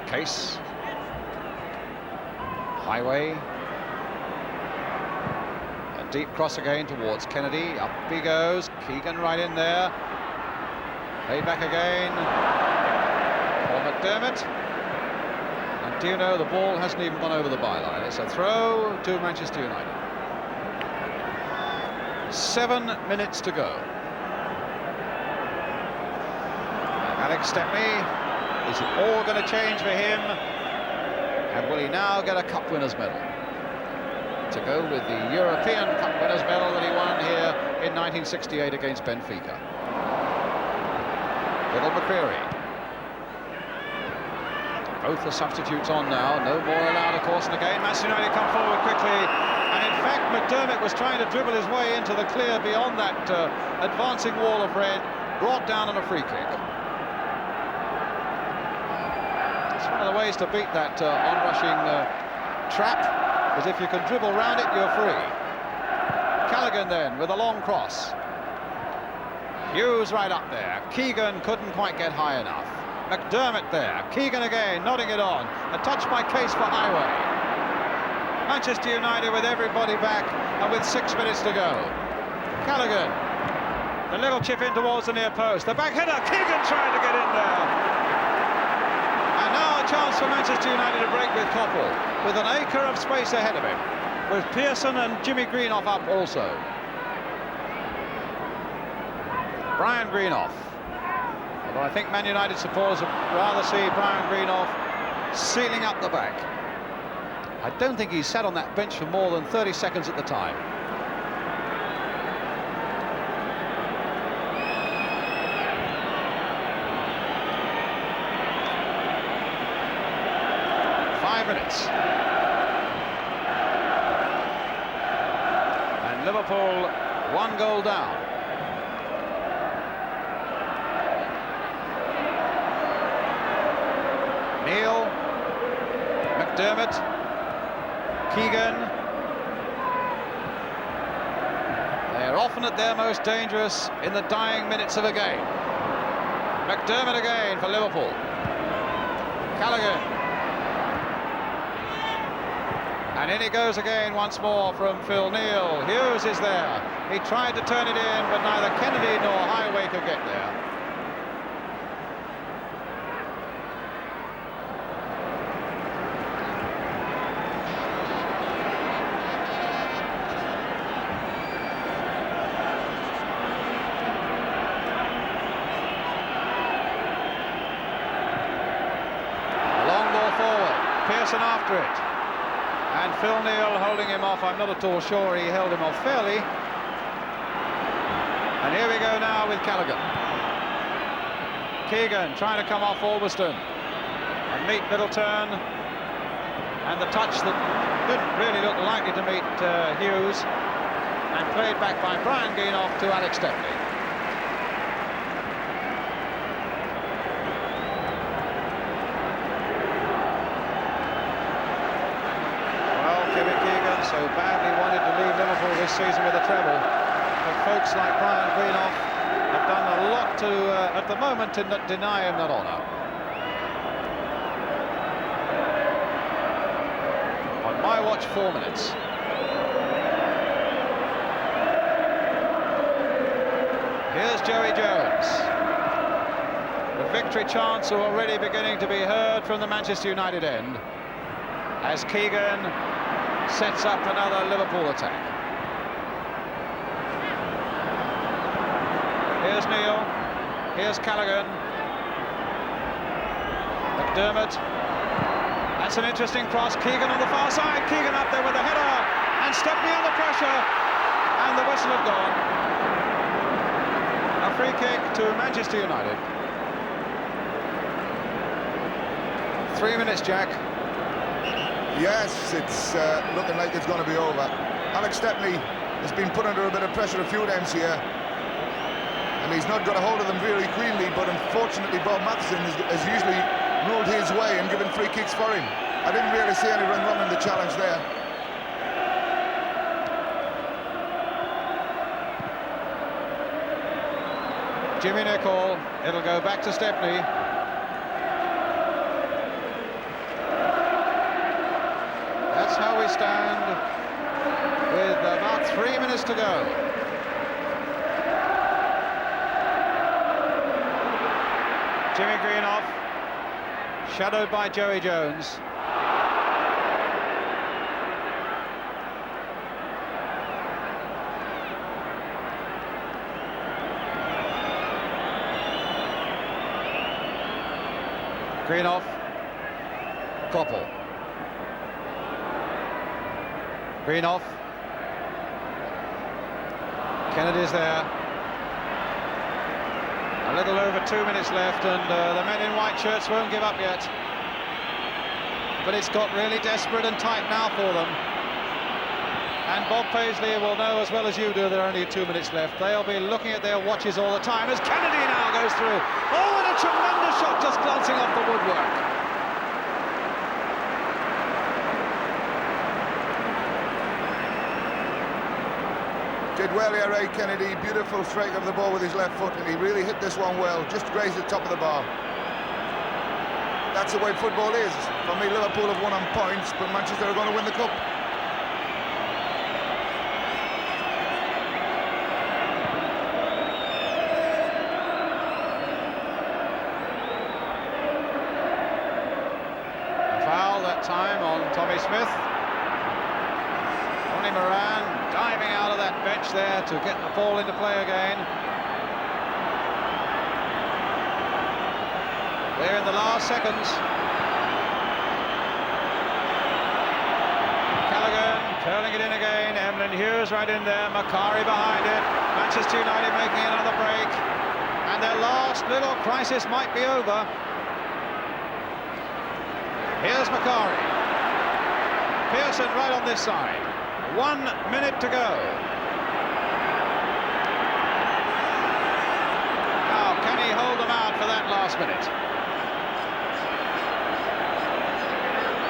Case. Highway. A deep cross again towards Kennedy. Up he goes. Keegan right in there. Played back again for McDermott. And do you know, the ball hasn't even gone over the byline. It's a throw to Manchester United. 7 minutes to go. Alex Stepney, is it all going to change for him? And will he now get a Cup Winners' Medal? To go with the European Cup Winners' Medal that he won here in 1968 against Benfica. Little McCreary. Both the substitutes on now, no more allowed of course, and again Manchester United come forward quickly, and in fact McDermott was trying to dribble his way into the clear beyond that advancing wall of red, brought down on a free kick. It's one of the ways to beat that onrushing trap, because if you can dribble round it, you're free. Callaghan then with a long cross. Hughes right up there. Keegan couldn't quite get high enough. McDermott there. Keegan again, nodding it on. A touch by Case for Highway. Manchester United with everybody back and with 6 minutes to go. Callaghan. The little chip in towards the near post. The back header. Keegan trying to get in there. And now a chance for Manchester United to break with Koppel, with an acre of space ahead of him, with Pearson and Jimmy Greenough up also. Brian Greenough. Although I think Man United supporters would rather see Brian Greenough sealing up the back. I don't think he sat on that bench for more than 30 seconds at the time. Minutes. And Liverpool 1 goal down. Neil, McDermott, Keegan. They're often at their most dangerous in the dying minutes of a game. McDermott again for Liverpool. Callaghan. And in it goes again once more from Phil Neal. Hughes is there. He tried to turn it in, but neither Kennedy nor Highway could get there. Pearson after it, and Phil Neal holding him off. I'm not at all sure he held him off fairly. And here we go now with Callaghan. Keegan trying to come off Albiston. A neat little turn, and the touch that didn't really look likely to meet Hughes, and played back by Brian Geenoff to Alex Stepney. So badly wanted to leave Liverpool this season with a treble, but folks like Brian Geenoff have done a lot to, at the moment, to deny him that honour. On my watch, 4 minutes. Here's Joey Jones. The victory chants are already beginning to be heard from the Manchester United end, as Keegan sets up another Liverpool attack. Here's Neal, here's Callaghan, McDermott. That's an interesting cross. Keegan on the far side. Keegan up there with the header, and Stepney under pressure, and the whistle had gone. A free kick to Manchester United. 3 minutes, Jack. Yes, it's looking like it's going to be over. Alex Stepney has been put under a bit of pressure a few times here, and he's not got a hold of them really cleanly, but unfortunately Bob Matheson has usually ruled his way and given free kicks for him. I didn't really see anyone running the challenge there. Jimmy Nicholl, it'll go back to Stepney. That's how we stand with about 3 minutes to go. Jimmy Greenoff, shadowed by Joey Jones. Greenoff, Koppel. Greenoff. Kennedy's there. A little over 2 minutes left, and the men in white shirts won't give up yet. But it's got really desperate and tight now for them. And Bob Paisley will know as well as you do there are only 2 minutes left. They'll be looking at their watches all the time as Kennedy now goes through. Oh, and a tremendous shot just glancing off the woodwork. Did well here, Ray Kennedy. Beautiful strike of the ball with his left foot, and he really hit this one well. Just grazed the top of the bar. That's the way football is. For me, Liverpool have won on points, but Manchester are going to win the cup. A foul that time on Tommy Smith. Ronnie Moran diving out of that bench there to get the ball into play again. There in the last seconds. Callaghan curling it in again. Emlyn Hughes right in there. Macari behind it. Manchester United making another break. And their last little crisis might be over. Here's Macari. Pearson right on this side. 1 minute to go. Now, can he hold them out for that last minute?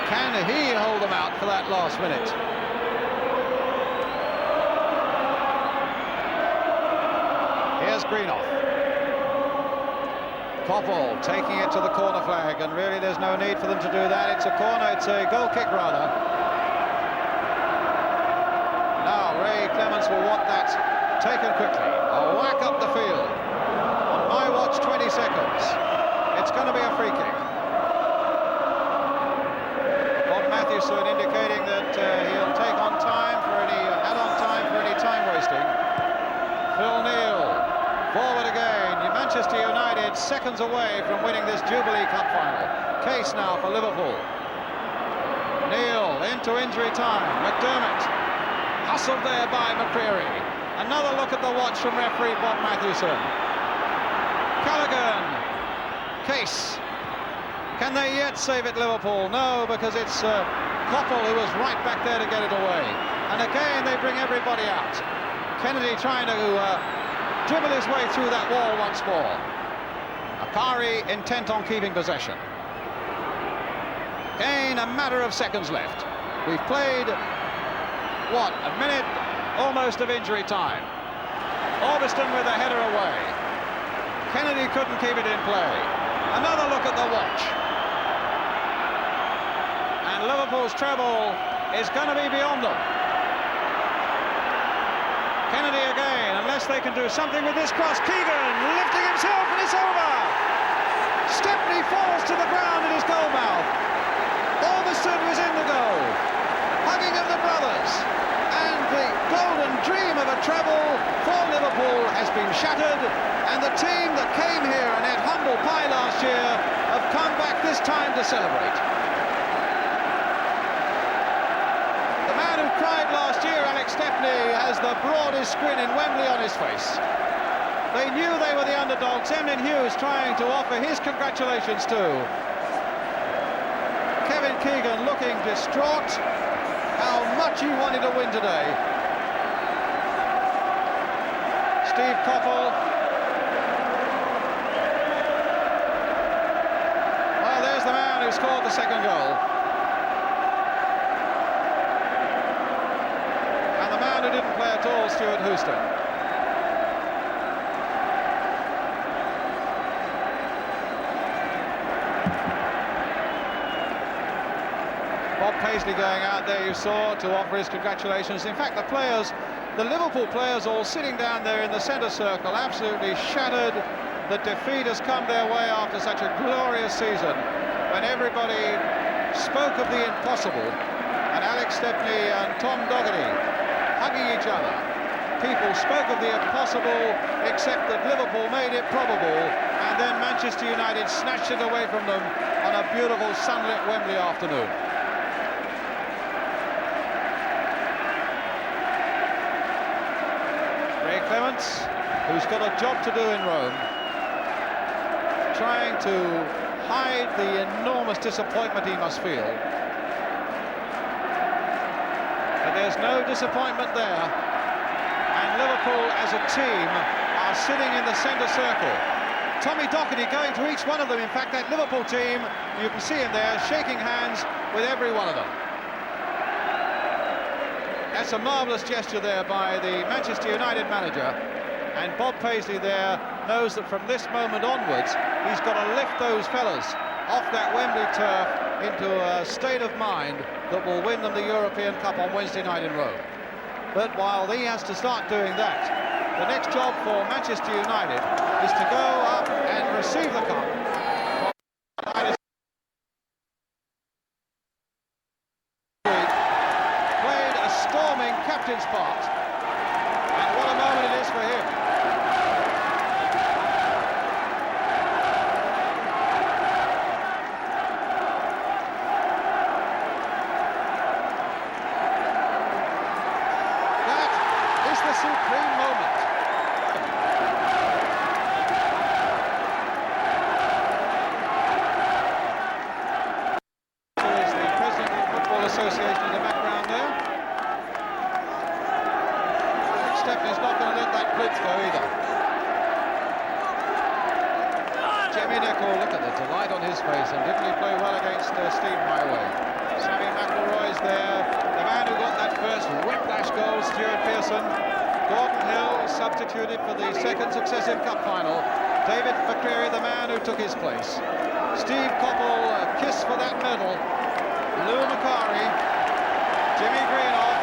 Can he hold them out for that last minute? Here's Greenoff. Koppel taking it to the corner flag, and really there's no need for them to do that. It's a corner, it's a goal kick rather. taken quickly. A whack up the field. On my watch, 20 seconds. It's going to be a free kick. Bob Mathewson indicating that he'll take on time for any add-on time for any time wasting. Phil Neal forward again. Manchester United seconds away from winning this Jubilee Cup final. Case now for Liverpool. Neal into injury time. McDermott hustled there by McCreary. Another look at the watch from referee Bob Mathewson. Callaghan. Case. Can they yet save it, Liverpool? No, because it's Koppel who was right back there to get it away. And again they bring everybody out. Kennedy trying to dribble his way through that wall once more. Akari intent on keeping possession. Again, a matter of seconds left. We've played, what, a minute almost of injury time. Orbiston with a header away. Kennedy couldn't keep it in play. Another look at the watch. And Liverpool's treble is going to be beyond them. Kennedy again, unless they can do something with this cross. Keegan lifting himself, and it's over. Stepney falls to the ground at his goal mouth. Orbiston was in the goal. Hugging of the brothers. And the golden dream of a treble for Liverpool has been shattered. And the team that came here and had humble pie last year have come back this time to celebrate. The man who cried last year, Alex Stepney, has the broadest grin in Wembley on his face. They knew they were the underdogs. Emlyn Hughes trying to offer his congratulations too. Kevin Keegan looking distraught. How much he wanted to win today. Steve Koppel. Well, there's the man who scored the second goal. And the man who didn't play at all, Stuart Houston. Bob Paisley going out there, you saw, to offer his congratulations. In fact, the Liverpool players all sitting down there in the centre circle, absolutely shattered. The defeat has come their way after such a glorious season, when everybody spoke of the impossible, and Alex Stepney and Tom Doherty hugging each other. People spoke of the impossible, except that Liverpool made it probable, and then Manchester United snatched it away from them on a beautiful sunlit Wembley afternoon. Clements, who's got a job to do in Rome, trying to hide the enormous disappointment he must feel. But there's no disappointment there, and Liverpool as a team are sitting in the centre circle. Tommy Doherty going to each one of them. In fact, that Liverpool team, you can see him there shaking hands with every one of them. That's a marvellous gesture there by the Manchester United manager, and Bob Paisley there knows that from this moment onwards he's got to lift those fellas off that Wembley turf into a state of mind that will win them the European Cup on Wednesday night in Rome. But while he has to start doing that, the next job for Manchester United is to go up and receive the cup. Captain's part, and what a moment it is for him. That is the supreme moment. There is the President of the Football Association in the background there. Stepney's not going to let that blitz go either. Jimmy Nicholl, look at the delight on his face, and didn't he play well against Steve Highway? Sammy McElroy's there. The man who got that first whiplash goal, Stuart Pearson. Gordon Hill substituted for the second successive cup final. David McCreary, the man who took his place. Steve Koppel, a kiss for that medal. Lou Macari, Jimmy Greenough,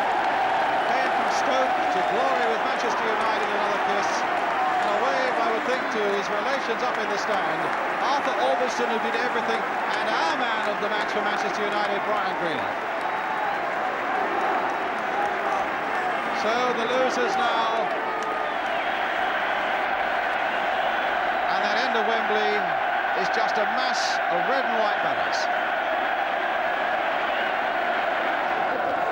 came from Stoke to glory with Manchester Manchester United another kiss. And a wave, I would think, to his relations up in the stand. Arthur Albiston, who did everything, and our man of the match for Manchester United, Brian Greenwood. So the losers now, and that end of Wembley is just a mass of red and white banners,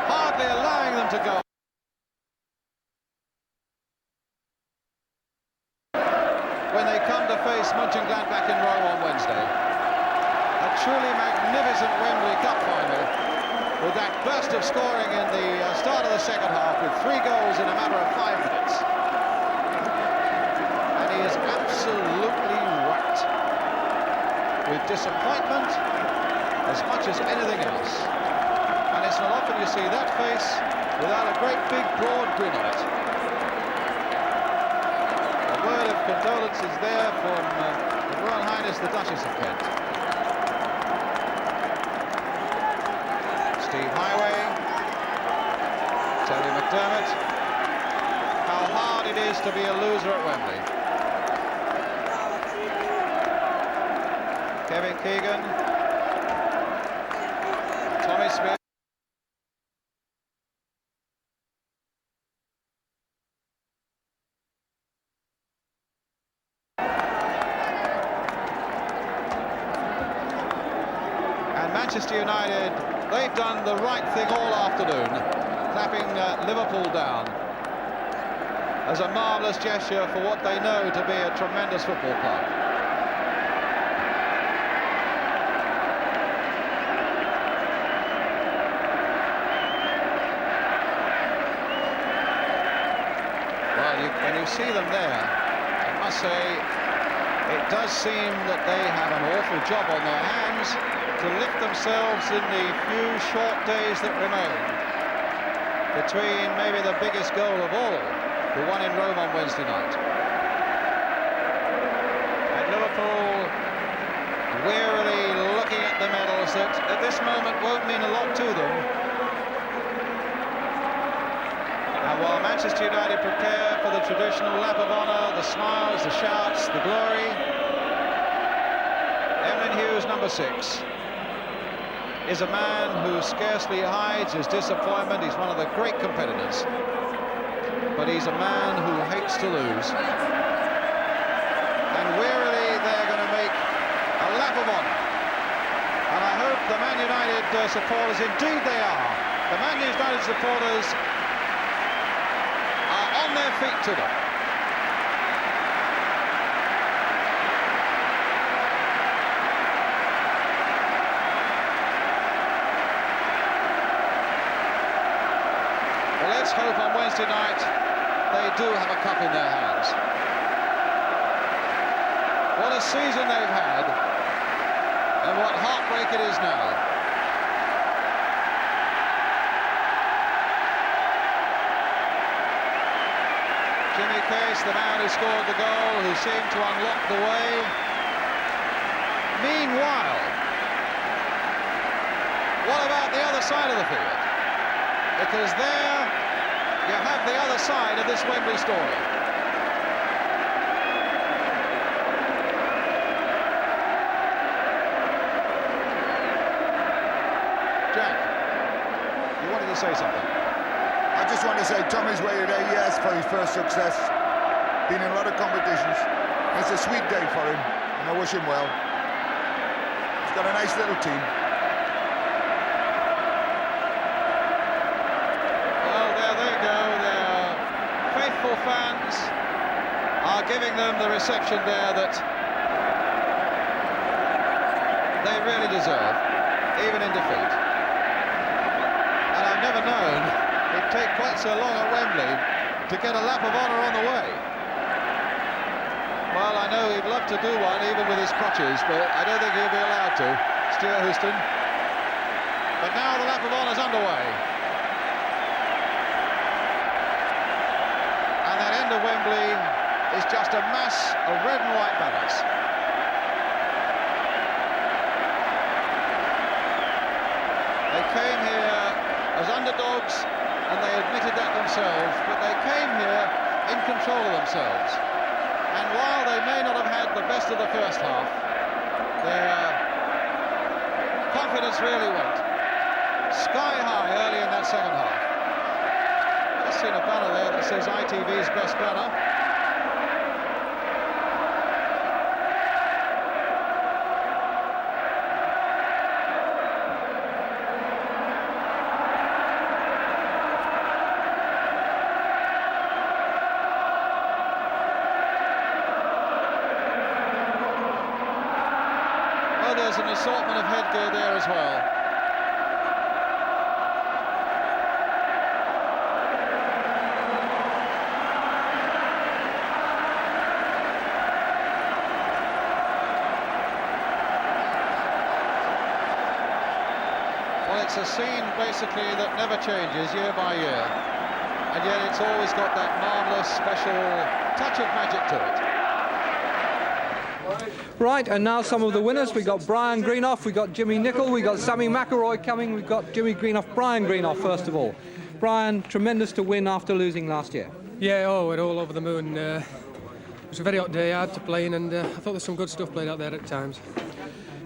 hardly allowing them to go. When they come to face Mönchengladbach in Rome on Wednesday, a truly magnificent Wembley Cup final, with that burst of scoring in the start of the second half, with 3 goals in a matter of 5 minutes. And he is absolutely right, with disappointment as much as anything else. And it's not often you see that face without a great big broad grin on it. A word of condolences there from Her Royal Highness the Duchess of Kent. Steve Highway, Terry McDermott. How hard it is to be a loser at Wembley. Kevin Keegan, Tommy Smith. And Manchester United, they've done the right thing all afternoon, clapping Liverpool down as a marvellous gesture for what they know to be a tremendous football club. Well, when you see them there, I must say, it does seem that they have an awful job on their hands to lift themselves in the few short days that remain between maybe the biggest goal of all, the one in Rome on Wednesday night. And Liverpool wearily looking at the medals that at this moment won't mean a lot to them. And while Manchester United prepare for the traditional lap of honour, the smiles, the shouts, the glory, Emlyn Hughes, number 6, is a man who scarcely hides his disappointment. He's one of the great competitors, but he's a man who hates to lose. And wearily they're going to make a lap of honour. And I hope the Man United supporters, indeed they are, the Man United supporters are on their feet to them. Let's hope on Wednesday night they do have a cup in their hands. What a season they've had, and what heartbreak it is now. Jimmy Case, the man who scored the goal, who seemed to unlock the way. Meanwhile, what about the other side of the field? Because there you have the other side of this Wembley story. Jack, you wanted to say something? I just want to say Tommy's way today, yes, for his first success. Been in a lot of competitions. It's a sweet day for him, and I wish him well. He's got a nice little team. Fans are giving them the reception there that they really deserve, even in defeat. And I've never known it'd take quite so long at Wembley to get a lap of honour on the way. Well, I know he'd love to do one, even with his crutches, but I don't think he'll be allowed to, Stuart Houston. But now the lap of honour's underway. And that end of Wembley is just a mass of red and white banners. They came here as underdogs, and they admitted that themselves, but they came here in control of themselves. And while they may not have had the best of the first half, their confidence really went sky high early in that second half. Just seen a banner there that says ITV's best banner. Well, there's an assortment of headgear there as well. Well, it's a scene basically that never changes year by year, and yet it's always got that marvellous special touch of magic to it. Right, and now some of the winners. We got Brian Greenough, we got Jimmy Nicol, we got Sammy McIlroy coming, we've got Jimmy Greenough, Brian Greenough first of all. Brian, tremendous to win after losing last year. Yeah, we're all over the moon. It was a very hot day, hard to play in, and I thought there's some good stuff played out there at times.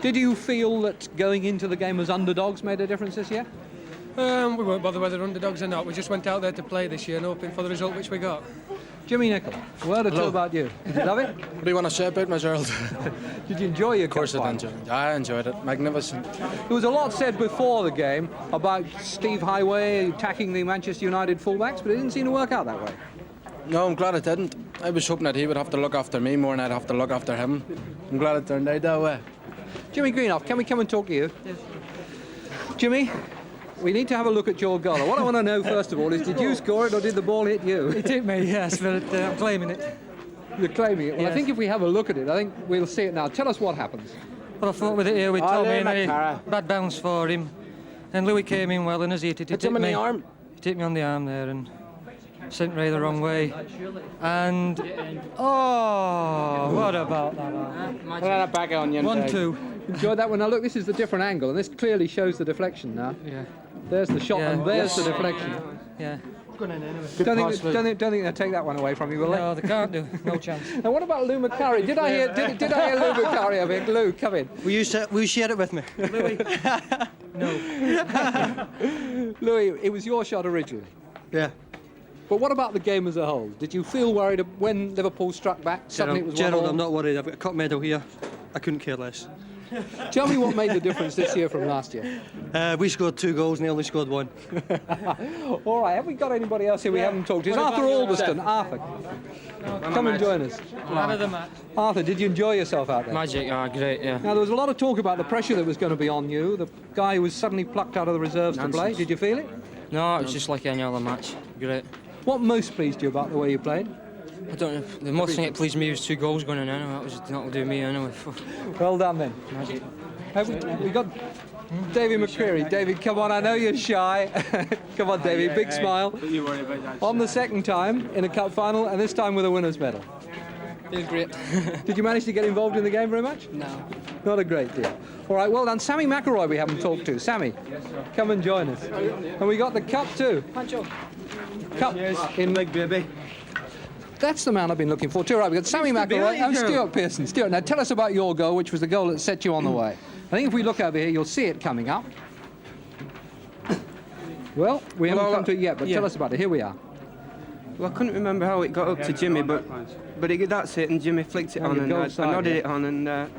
Did you feel that going into the game as underdogs made a difference this year? We weren't bothered whether underdogs or not. We just went out there to play this year and hoping for the result which we got. Jimmy Nicol, a word or two about you. Did you love it? What do you want to say about me, Gerald? Did you enjoy your Of course cup I final? enjoyed it. I enjoyed it. Magnificent. There was a lot said before the game about Steve Highway attacking the Manchester United fullbacks, but it didn't seem to work out that way. No, I'm glad it didn't. I was hoping that he would have to look after me more than I'd have to look after him. I'm glad it turned out that way. Jimmy Greenough, can we come and talk to you? Yes. Jimmy, we need to have a look at your goal. What I want to know first of all is, did you score it or did the ball hit you? It hit me, yes, but I'm claiming it. You're claiming it? Well, Yes. I think if we have a look at it, I think we'll see it now. Tell us what happens. Well, I fought with it here with Tommy, and Cara. bad bounce for him. And Louis came in well, and as he hit it, Hit him in me. the arm. It hit me on the arm there, and sent Ray the wrong way. And oh, what about that? Back on you. 1-2. Enjoy that one. Now look, this is the different angle, and this clearly shows the deflection now. Yeah. There's the shot, Yeah. and there's the deflection. Yeah. Don't think they'll take that one away from you, will they? No, they can't do. No chance. And what about Lou McCurry? Did I hear Lou McCurry a bit? Lou, come in. Will you share it with me? Louis, it was your shot originally. Yeah. But what about the game as a whole? Did you feel worried when Liverpool struck back? Suddenly it was Gerald, 1-1? I'm not worried. I've got a cup medal here. I couldn't care less. Tell me what made the difference this year from last year. We scored 2 goals and they only scored 1. All right, have we got anybody else here we haven't talked to? It's Arthur Alberston. Arthur, come and join us. Man of the match. Arthur, did you enjoy yourself out there? Magic, great, yeah. Now, there was a lot of talk about the pressure that was going to be on you. The guy who was suddenly plucked out of the reserves to play. Did you feel it? No, it was just like any other match. Great. What most pleased you about the way you played? I don't know. The most thing that pleased me was 2 goals going in anyway. That'll do me anyway. Well done then. Magic. Have we got David McCreary. David, come on, I know you're shy. Come on, David, big smile. Don't you worry about that. On the second time in a cup final, and this time with a winner's medal. Feels great. Did you manage to get involved in the game very much? No. Not a great deal. All right, well done. Sammy McIlroy we haven't talked to. Sammy, come and join us. And we got the cup too. Cup in Big baby. That's the man I've been looking for too. Right, we've got Sammy McIlroy and Stuart Pearson. Stuart, now tell us about your goal, which was the goal that set you on the way. I think if we look over here, you'll see it coming up. Well, we haven't come to it yet, but tell us about it. Here we are. Well, I couldn't remember how it got up to Jimmy, but that's it, and Jimmy flicked it Oh, on, you and go I side, nodded yeah. it on, and I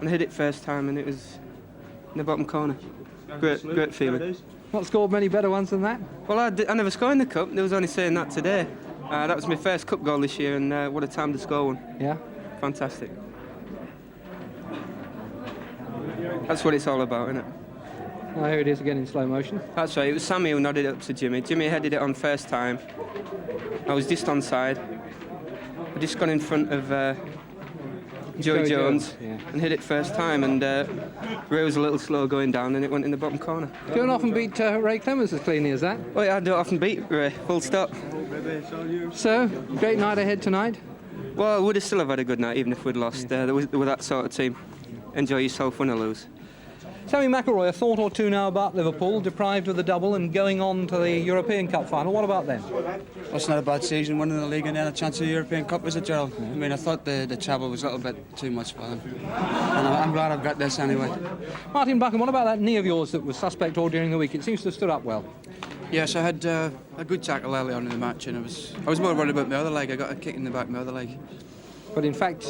hit it first time, and it was in the bottom corner. Great feeling. Not scored many better ones than that. Well, I never scored in the cup. There was only saying that today. That was my first cup goal this year, and what a time to score one. Yeah. Fantastic. That's what it's all about, isn't it? Oh, here it is again in slow motion. That's right. It was Sammy who nodded it up to Jimmy. Jimmy headed it on first time. I was just onside. I just got in front of Joey Jones yeah. and hit it first time, and Ray was a little slow going down, and it went in the bottom corner. You don't often beat Ray Clemens as cleanly as that. Oh yeah, I don't often beat Ray. Full stop. So, great night ahead tonight. Well, we'd have still have had a good night even if we'd lost. With that sort of team. Enjoy yourself, win or lose. Sammy McIlroy, a thought or two now about Liverpool, deprived of the double and going on to the European Cup final. What about them? That's not a bad season, winning the league and then a chance of the European Cup, is it, Gerald? I mean, I thought the treble was a little bit too much for them. And I'm glad I've got this anyway. Martin Buchan, what about that knee of yours that was suspect all during the week? It seems to have stood up well. Yes, I had a good tackle early on in the match, and I was more worried about my other leg. I got a kick in the back of my other leg. But in fact,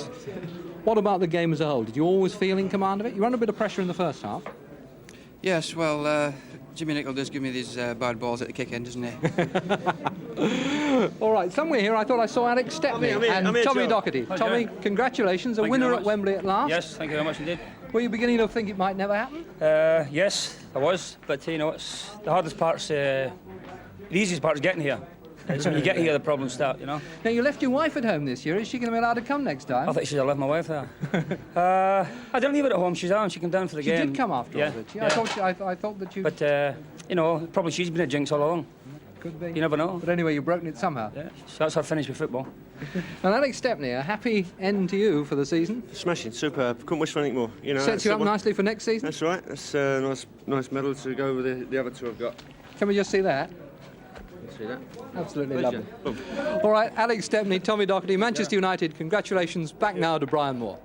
what about the game as a whole? Did you always feel in command of it? You were under a bit of pressure in the first half. Yes, well, Jimmy Nicol does give me these bad balls at the kick end, doesn't he? All right, somewhere here I thought I saw Alex Stepney and Tommy Doherty. Tommy, congratulations, a winner at Wembley at last. Yes, thank you very much indeed. Were you beginning to think it might never happen? Yes, I was, but you know, it's the hardest part's the easiest part is getting here. It's when you get here the problems start, you know. Now, you left your wife at home this year. Is she going to be allowed to come next time? I thought you should have left my wife there. I didn't leave her at home. She's on. She came down for the game. She did come after all, did she? I thought that you... But, you know, probably she's been a jinx all along. Could be. You never know. But anyway, you've broken it somehow. Yeah, so that's how I finished with football. And Alex Stepney, a happy end to you for the season. Smashing, superb. Couldn't wish for anything more. You know, sets you up nicely for next season. That's right. That's a nice medal to go with the other two I've got. Can we just see that? See that? Absolutely lovely. All right, Alex Stepney, Tommy Doherty, Manchester United. Congratulations. Back now to Brian Moore.